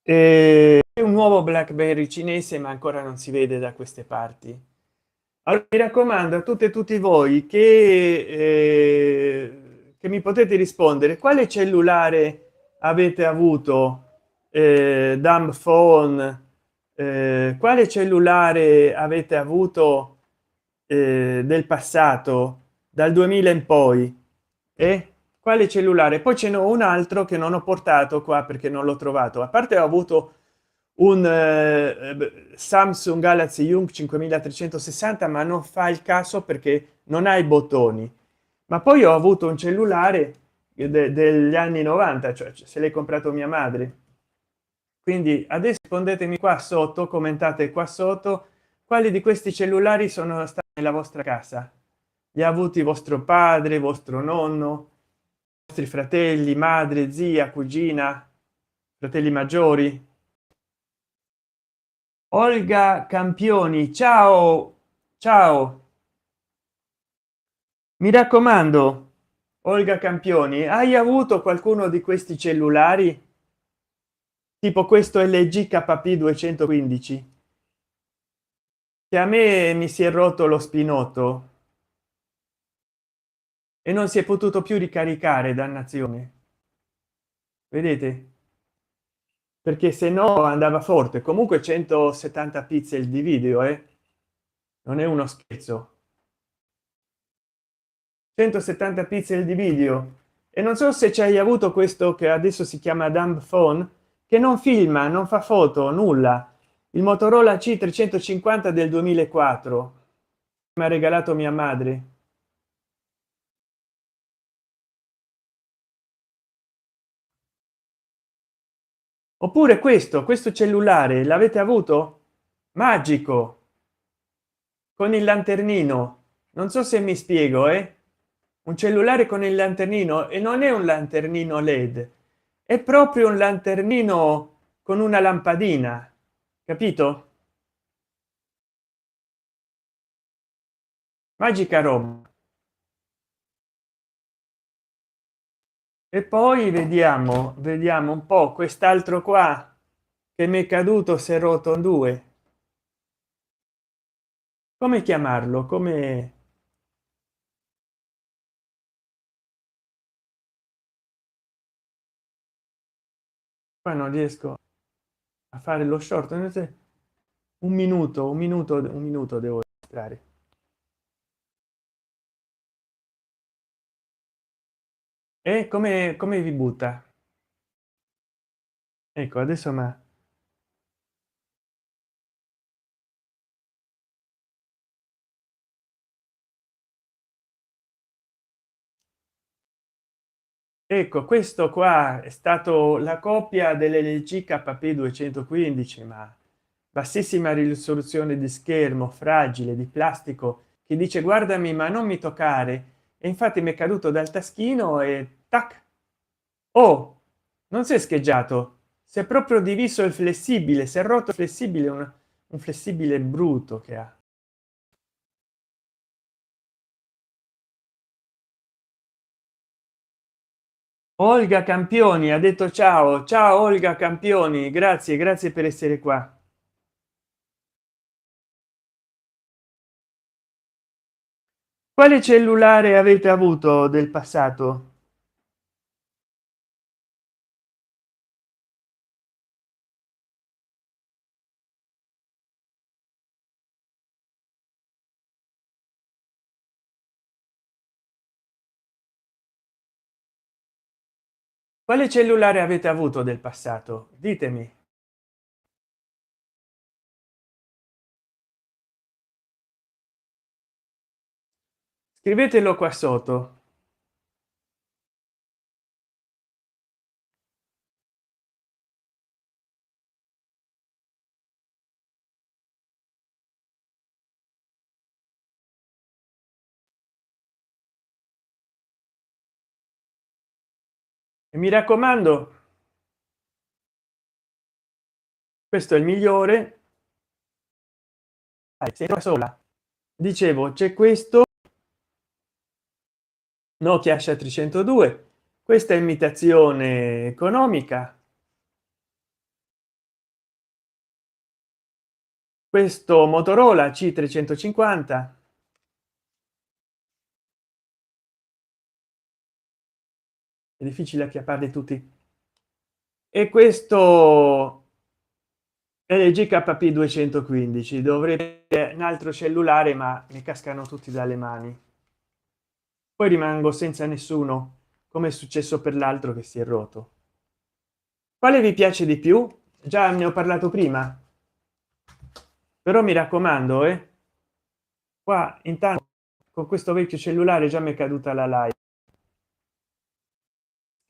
È un nuovo BlackBerry cinese, ma ancora non si vede da queste parti. Allora mi raccomando a tutte e tutti voi che mi potete rispondere quale cellulare avete avuto, dumb phone, quale cellulare avete avuto del passato dal 2000 in poi, e quale cellulare. Poi ce n'è un altro che non ho portato qua perché non l'ho trovato, a parte ho avuto un Samsung Galaxy Young 5360, ma non fa il caso perché non ha i bottoni. Ma poi ho avuto un cellulare degli anni 90, cioè se l'hai comprato mia madre. Quindi adesso rispondetemi qua sotto, commentate qua sotto quali di questi cellulari sono stati nella vostra casa, li ha avuti vostro padre, vostro nonno, vostri fratelli, madre, zia, cugina, fratelli maggiori. Olga Campioni, ciao, ciao. Mi raccomando, Olga Campioni, hai avuto qualcuno di questi cellulari tipo questo LG KP 215 che a me mi si è rotto lo spinotto e non si è potuto più ricaricare, dannazione, vedete, perché se no andava forte. Comunque 170 pixel di video, non è uno scherzo. 170 pixel di video. E non so se ci hai avuto questo che adesso si chiama dumb phone, che non filma, non fa foto, nulla. Il Motorola C350 del 2004 mi ha regalato mia madre. Oppure questo cellulare l'avete avuto, magico, con il lanternino. Non so se mi spiego, un cellulare con il lanternino, e non è un lanternino led, è proprio un lanternino con una lampadina, capito? Magica roba. E poi vediamo un po' quest'altro qua che mi è caduto, si è rotto in due. Come chiamarlo? Come qua non riesco a fare lo short. Un minuto, un minuto devo registrare. E come vi butta? Ecco, adesso ma ecco, questo qua è stato la copia dell'LG KP 215, ma bassissima risoluzione di schermo, fragile, di plastico, che dice guardami ma non mi toccare, e infatti mi è caduto dal taschino e tac. Oh, non si è scheggiato, si è proprio diviso il flessibile, si è rotto il flessibile, un flessibile brutto che ha. Olga Campioni ha detto ciao. Ciao Olga Campioni, grazie, grazie per essere qua. Quale cellulare avete avuto del passato? Quale cellulare avete avuto del passato? Ditemi. Scrivetelo qua sotto. E mi raccomando, questo è il migliore. Sei da sola. Dicevo, c'è questo Nokia Asha 302, questa imitazione economica, questo Motorola C350, è difficile acchiapparli tutti, e questo LG KP 215. Dovrebbe un altro cellulare ma mi cascano tutti dalle mani, poi rimango senza nessuno, come è successo per l'altro che si è rotto. Quale vi piace di più? Già ne ho parlato prima, però mi raccomando, qua intanto con questo vecchio cellulare già mi è caduta la live.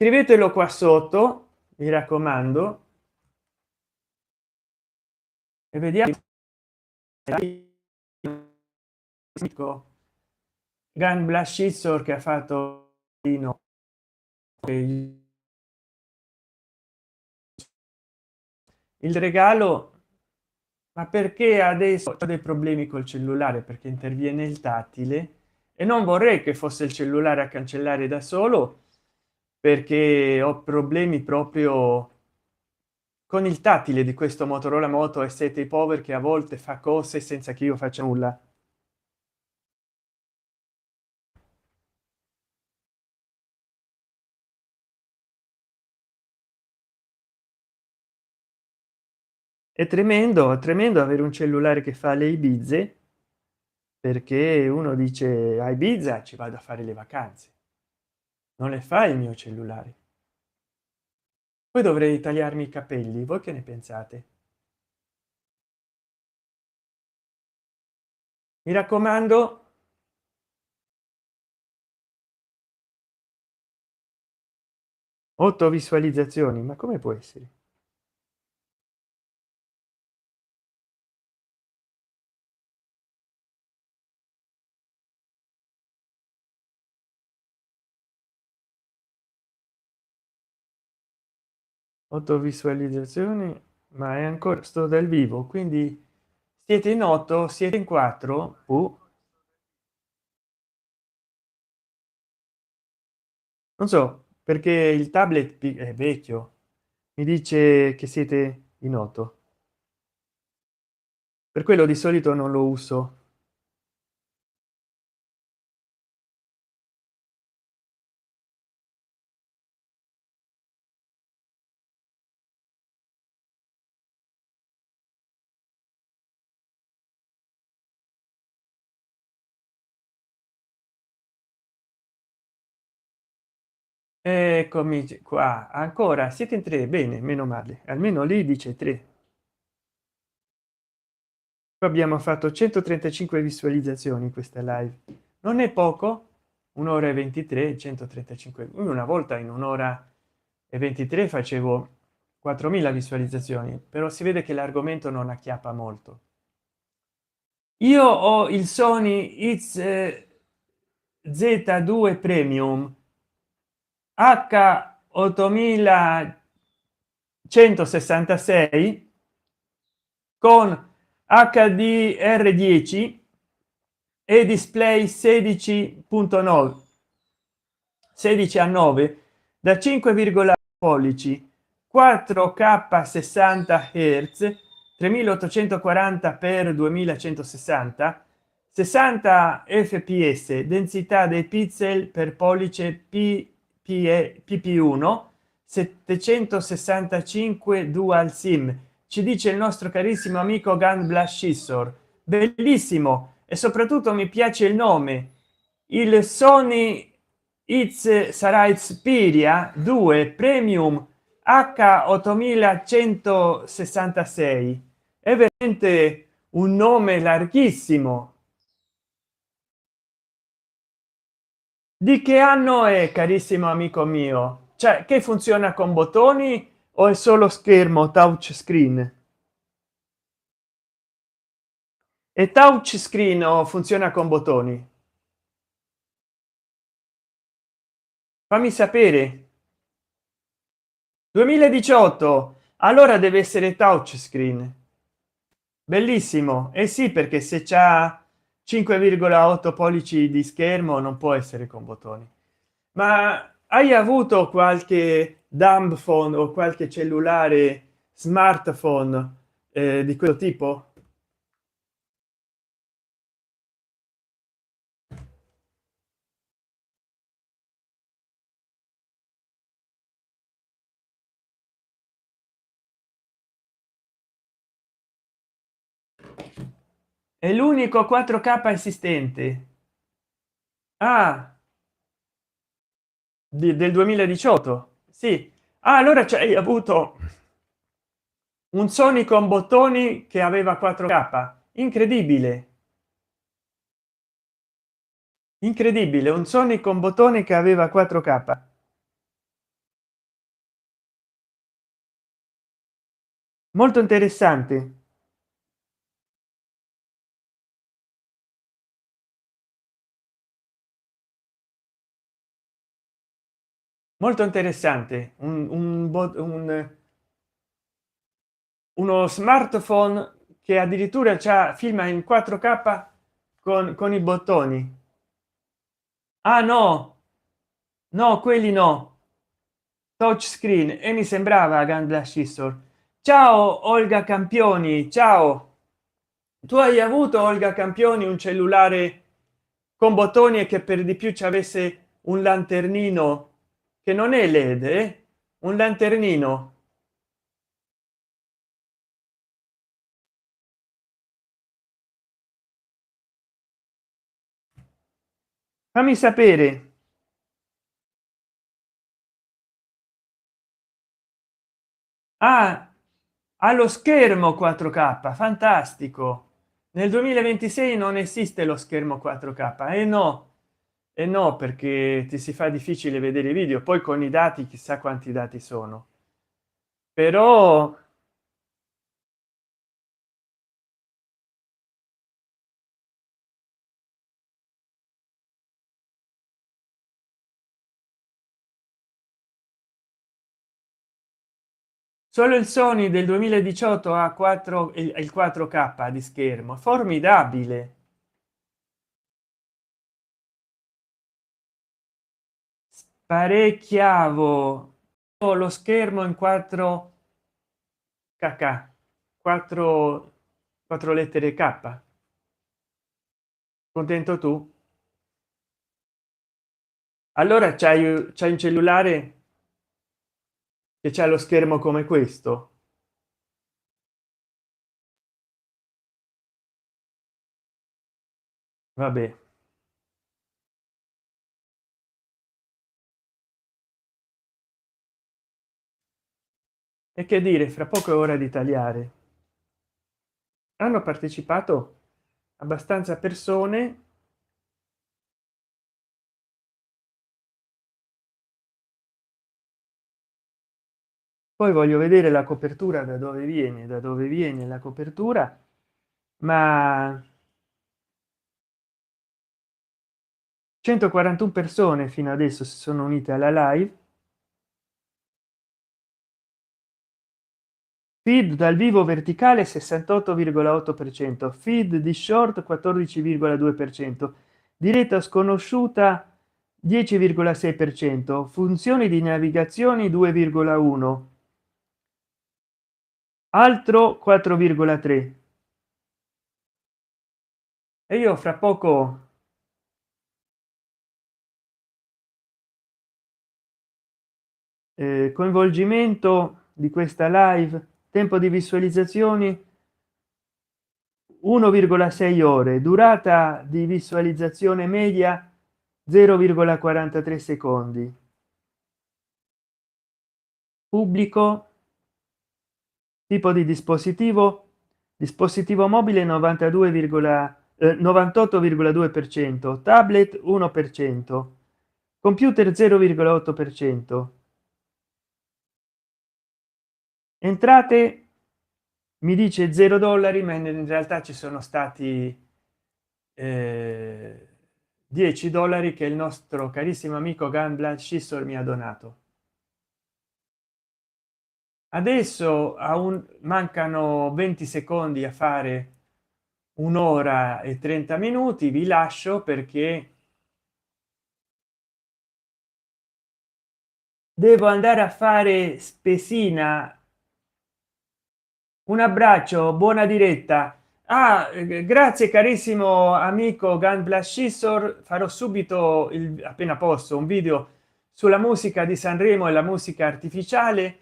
Scrivetelo qua sotto, mi raccomando, e vediamo. Gun Blast Scissor che ha fatto il regalo. Ma perché adesso ho dei problemi col cellulare? Perché interviene il tattile e non vorrei che fosse il cellulare a cancellare da solo, perché ho problemi proprio con il tattile di questo Motorola Moto E7 Power, che a volte fa cose senza che io faccia nulla. È tremendo, tremendo avere un cellulare che fa le Ibize, perché uno dice a Ibiza ci vado a fare le vacanze, non le fa il mio cellulare. Poi dovrei tagliarmi i capelli, voi che ne pensate? Mi raccomando, 8 visualizzazioni, ma come può essere? 8 visualizzazioni, ma è ancora sto dal vivo, quindi siete in 8, siete in 4. Non so perché il tablet è vecchio, mi dice che siete in 8, per quello di solito non lo uso. Eccomi qua, ancora siete in 3, bene, meno male, almeno lì dice 3. Abbiamo fatto 135 visualizzazioni in questa live, non è poco. Un'ora e 23, 135. Una volta in un'ora e 23 facevo 4000 visualizzazioni, però si vede che l'argomento non acchiappa molto. Io ho il Sony Z2 Premium h 8166 con HDR10 e display 16.9, 16 a 9 da 5 pollici, 4k 60 Hz, 3840 x 2160, 60 fps, densità dei pixel per pollice pp1, 765 dual sim. Ci dice il nostro carissimo amico Gun Blast Scissor, bellissimo, e soprattutto mi piace il nome. Il Sony sarà Xperia 2 Premium h 8166, è veramente un nome larghissimo. Di che anno è, carissimo amico mio? Cioè, che funziona con bottoni o è solo schermo touch screen? E touch screen o funziona con bottoni? Fammi sapere. 2018, allora deve essere touch screen. Bellissimo. E sì, perché se c'ha 5,8 pollici di schermo non può essere con bottoni. Ma hai avuto qualche dumb phone o qualche cellulare smartphone di questo tipo? È l'unico 4k esistente. Ah, del 2018, sì. Ah, allora c'hai avuto un Sony con bottoni che aveva 4k. Incredibile, incredibile, un Sony con bottoni che aveva 4k. Molto interessante, molto interessante. Uno smartphone che addirittura c'ha filma in 4k con i bottoni. Ah no, no, quelli no, touch screen. E mi sembrava Gandla Scissor. Ciao Olga Campioni, ciao. Tu hai avuto, Olga Campioni, un cellulare con bottoni e che per di più ci avesse un lanternino che non è led, un lanternino. Fammi sapere. Ah, allo schermo 4K, fantastico. Nel 2026 non esiste lo schermo 4K, e no, e no, perché ti si fa difficile vedere i video, poi con i dati chissà quanti dati sono. Però solo il Sony del 2018 ha 4, il 4K di schermo, formidabile. Parecchiavo lo schermo in 4 kk, 4 lettere k. Contento tu? Allora c'hai un cellulare che c'ha lo schermo come questo? Vabbè, e che dire, fra poco è ora di tagliare. Hanno partecipato abbastanza persone. Poi voglio vedere la copertura, da dove viene la copertura, ma 141 persone fino adesso si sono unite alla live. Feed dal vivo verticale 68,8%, feed di short 14,2%, diretta sconosciuta 10,6%, funzioni di navigazione 2,1, altro 4,3. E io fra poco coinvolgimento di questa live, tempo di visualizzazioni 1,6 ore, durata di visualizzazione media 0,43 secondi, pubblico, tipo di dispositivo, dispositivo mobile 98,2 per cento, tablet 1 per cento, computer 0,8 per cento. Entrate mi dice 0 dollari, ma in realtà ci sono stati 10 dollari che il nostro carissimo amico Gunblood Scissor mi ha donato. Adesso mancano 20 secondi a fare un'ora e 30 minuti. Vi lascio perché devo andare a fare spesina. Un abbraccio, buona diretta. Ah, grazie carissimo amico Gunblood Scissor, farò subito appena posso un video sulla musica di Sanremo e la musica artificiale.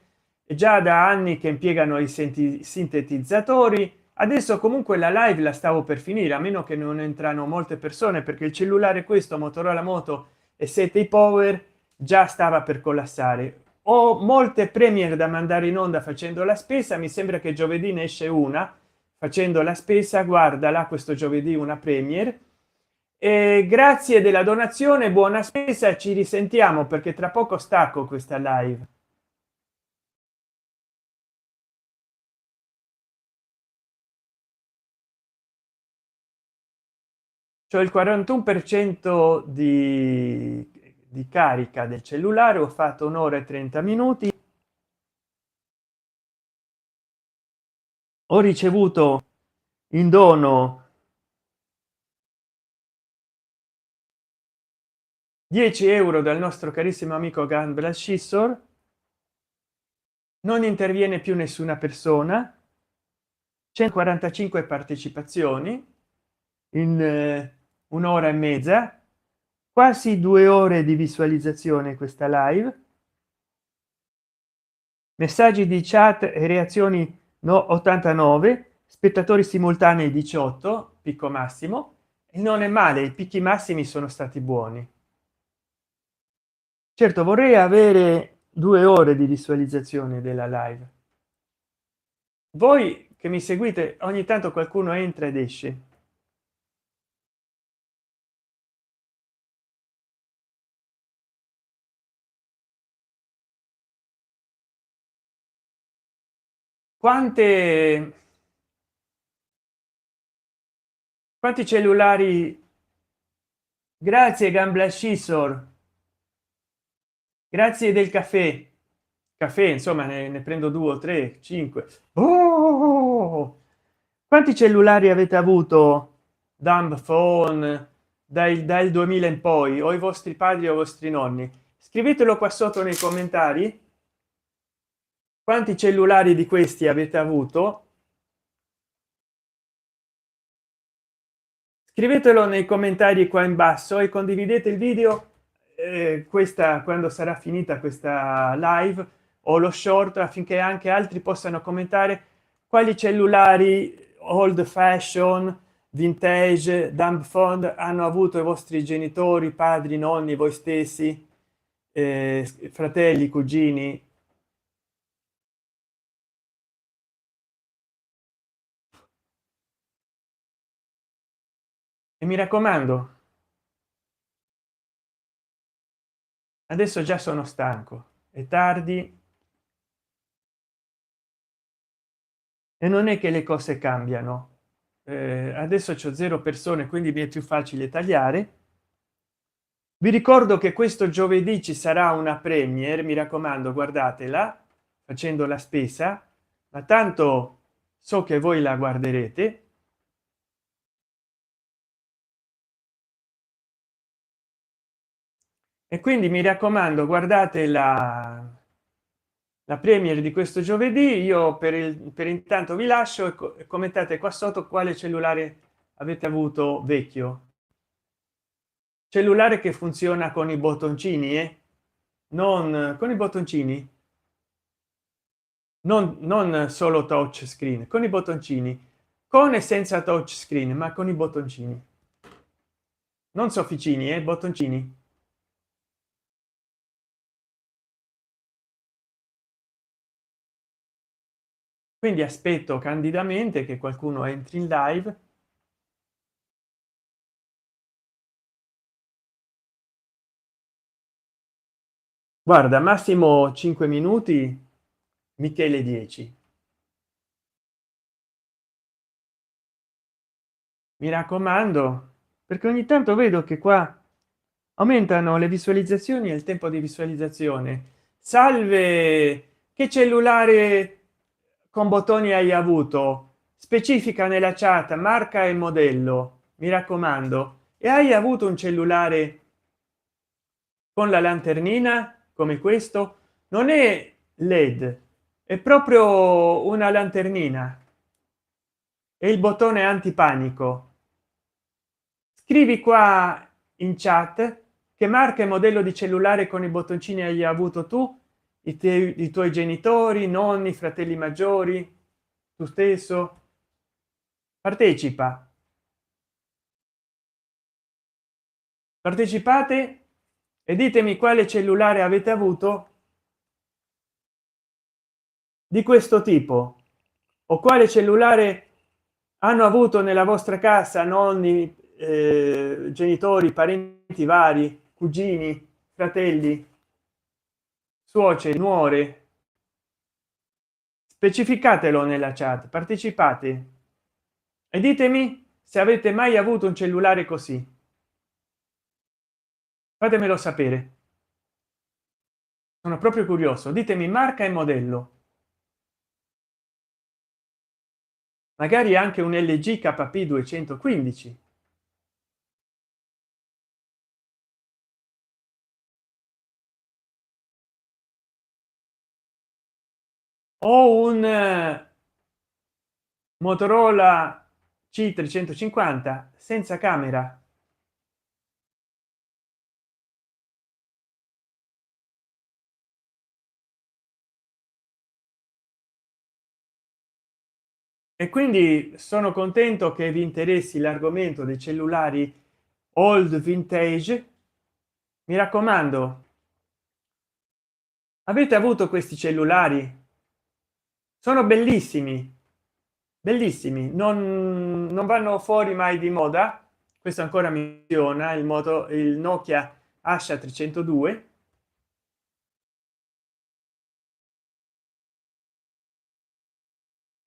È già da anni che impiegano i sintetizzatori. Adesso comunque la live la stavo per finire, a meno che non entrano molte persone, perché il cellulare, questo Motorola Moto e 7 power, già stava per collassare. Ho molte premiere da mandare in onda facendo la spesa. Mi sembra che giovedì ne esce una facendo la spesa. Guarda là, questo giovedì una premiere. E grazie della donazione, buona spesa, ci risentiamo perché tra poco stacco questa live. Cioè il 41 per cento di carica del cellulare. Ho fatto un'ora e 30 minuti. Ho ricevuto in dono 10 € dal nostro carissimo amico Gambler Scissor. Non interviene più nessuna persona, 145 partecipazioni in un'ora e mezza, quasi 2 ore di visualizzazione questa live, messaggi di chat e reazioni no 89, spettatori simultanei 18, picco massimo, e non è male, i picchi massimi sono stati buoni. Certo, vorrei avere 2 ore di visualizzazione della live. Voi che mi seguite, ogni tanto qualcuno entra ed esce. Quanti cellulari? Grazie Gambler Scissor, grazie del caffè. Caffè, insomma, ne prendo 2 o 3, 5. Oh! Quanti cellulari avete avuto? Dumb phone dal 2000 in poi, o i vostri padri o i vostri nonni? Scrivetelo qua sotto nei commentari. Quanti cellulari di questi avete avuto? Scrivetelo nei commentari qua in basso e condividete il video, questa quando sarà finita questa live, o lo short, affinché anche altri possano commentare quali cellulari old fashion, vintage, dumb phone hanno avuto i vostri genitori, padri, nonni, voi stessi, fratelli, cugini. E mi raccomando, adesso già sono stanco, è tardi e non è che le cose cambiano. Adesso c'ho 0 persone, quindi mi è più facile tagliare. Vi ricordo che questo giovedì ci sarà una premiere, mi raccomando, guardatela facendo la spesa, ma tanto so che voi la guarderete. E quindi mi raccomando, guardate la premiere di questo giovedì. Io per intanto vi lascio, e commentate qua sotto quale cellulare avete avuto vecchio, cellulare che funziona con i bottoncini, non con i bottoncini, non solo touch screen, con i bottoncini, con e senza touch screen, ma con i bottoncini, non sofficini, bottoncini. Quindi aspetto candidamente che qualcuno entri in live. Guarda, massimo 5 minuti, Michele 10. Mi raccomando, perché ogni tanto vedo che qua aumentano le visualizzazioni e il tempo di visualizzazione. Salve, che cellulare con bottoni hai avuto? Specifica nella chat marca e modello, mi raccomando. E hai avuto un cellulare con la lanternina come questo? Non è led, è proprio una lanternina, e il bottone antipanico. Scrivi qua in chat che marca e modello di cellulare con i bottoncini hai avuto tu, i tuoi genitori, nonni, fratelli maggiori, tu stesso. Partecipa, partecipate e ditemi quale cellulare avete avuto di questo tipo, o quale cellulare hanno avuto nella vostra casa nonni, genitori, parenti vari, cugini, fratelli, suoceri, nuore. Specificatelo nella chat, partecipate e ditemi se avete mai avuto un cellulare così. Fatemelo sapere, sono proprio curioso. Ditemi marca e modello, magari anche un LG KP 215. ho un Motorola C350 senza camera, e quindi sono contento che vi interessi l'argomento dei cellulari old vintage. Mi raccomando, avete avuto questi cellulari? Sono bellissimi, bellissimi, non vanno fuori mai di moda. Questo ancora mi funziona, il moto, il Nokia Asha 302.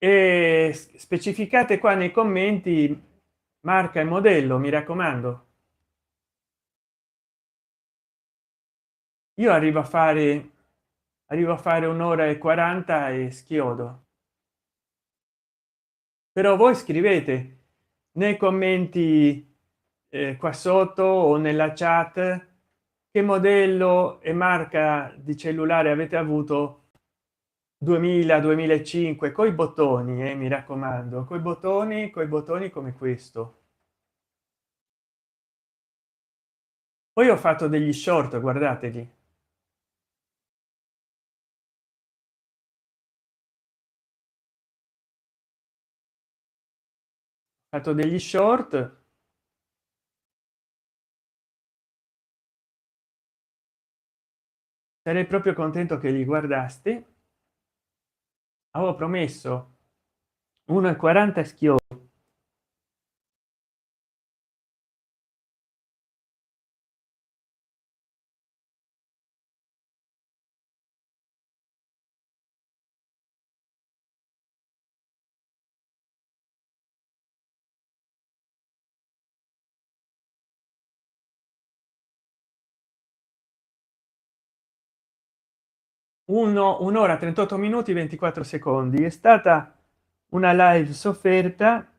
E specificate qua nei commenti marca e modello, mi raccomando. Io arrivo a fare un'ora e 40 e schiodo. Però voi scrivete nei commenti qua sotto o nella chat che modello e marca di cellulare avete avuto 2000 2005 coi bottoni, mi raccomando, coi bottoni come questo. Poi ho fatto degli short, guardateli, ho fatto degli short, sarei proprio contento che li guardaste. Avevo promesso 1,40 schio. 1 ora 38 minuti 24 secondi. È stata una live sofferta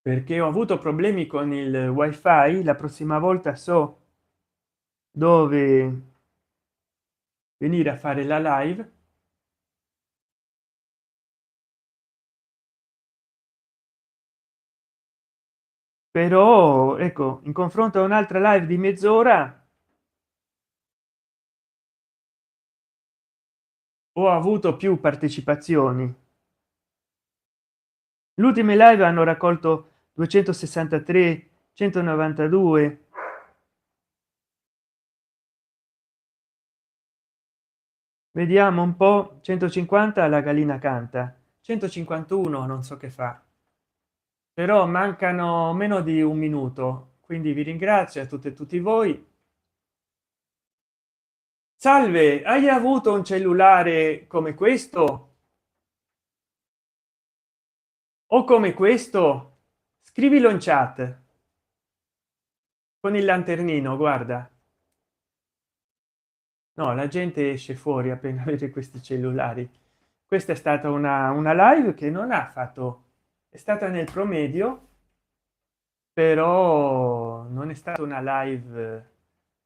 perché ho avuto problemi con il wifi. La prossima volta so dove venire a fare la live, però ecco, in confronto a un'altra live di mezz'ora ho avuto più partecipazioni. Le ultime live hanno raccolto 263, 192. Vediamo un po'. 150 la gallina canta, 151 non so che fa, però mancano meno di un minuto, quindi vi ringrazio a tutte e tutti voi. Salve, hai avuto un cellulare come questo o come questo? Scrivilo in chat con il lanternino, guarda. No, la gente esce fuori appena vede questi cellulari. Questa è stata una live che non ha fatto, è stata nel promedio, però non è stata una live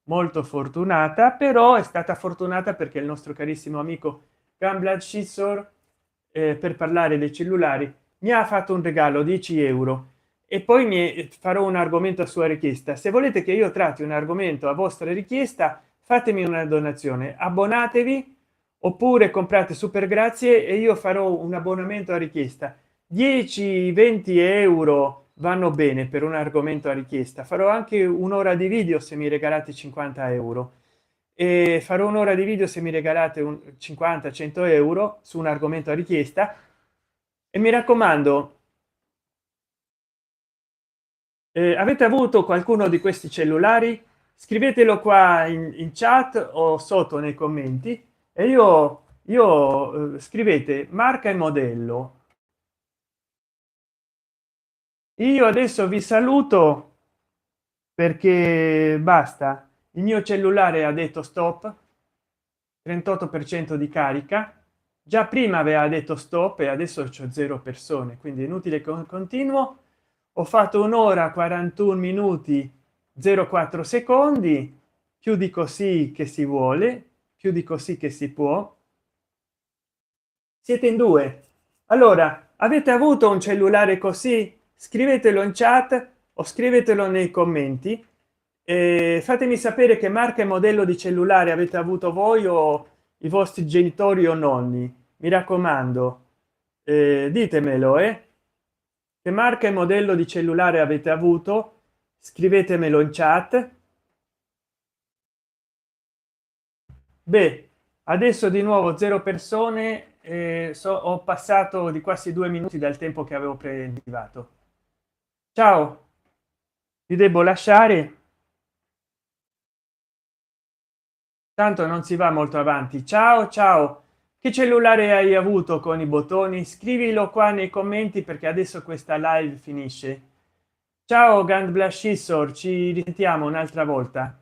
molto fortunata. Però è stata fortunata perché il nostro carissimo amico Gamblad Scissor, per parlare dei cellulari, mi ha fatto un regalo 10 € e poi mi farò un argomento a sua richiesta. Se volete che io tratti un argomento a vostra richiesta, fatemi una donazione, abbonatevi oppure comprate super grazie e io farò un abbonamento a richiesta. 10-20 € vanno bene per un argomento a richiesta. Farò anche un'ora di video se mi regalate 50 € e farò un'ora di video se mi regalate un 50-100 € su un argomento a richiesta. E mi raccomando, avete avuto qualcuno di questi cellulari? Scrivetelo qua in chat o sotto nei commenti e io scrivete marca e modello. Io adesso vi saluto perché basta, il mio cellulare ha detto stop, 38% di carica. Già prima aveva detto stop e adesso c'ho 0 persone, quindi è inutile con continuo. Ho fatto un'ora 41 minuti 04 secondi, più di così che si vuole. più di così che si può. Siete in due, allora avete avuto un cellulare così? Scrivetelo in chat o scrivetelo nei commenti e fatemi sapere che marca e modello di cellulare avete avuto voi o i vostri genitori o nonni, mi raccomando. Ditemelo, che marca e modello di cellulare avete avuto, scrivetemelo in chat. Beh, adesso di nuovo zero persone, ho passato di quasi 2 minuti dal tempo che avevo preventivato. Ciao, vi devo lasciare, tanto non si va molto avanti. Ciao ciao, che cellulare hai avuto con i bottoni? Scrivilo qua nei commenti perché adesso questa live finisce. Ciao Gand Blashissor, ci risentiamo un'altra volta.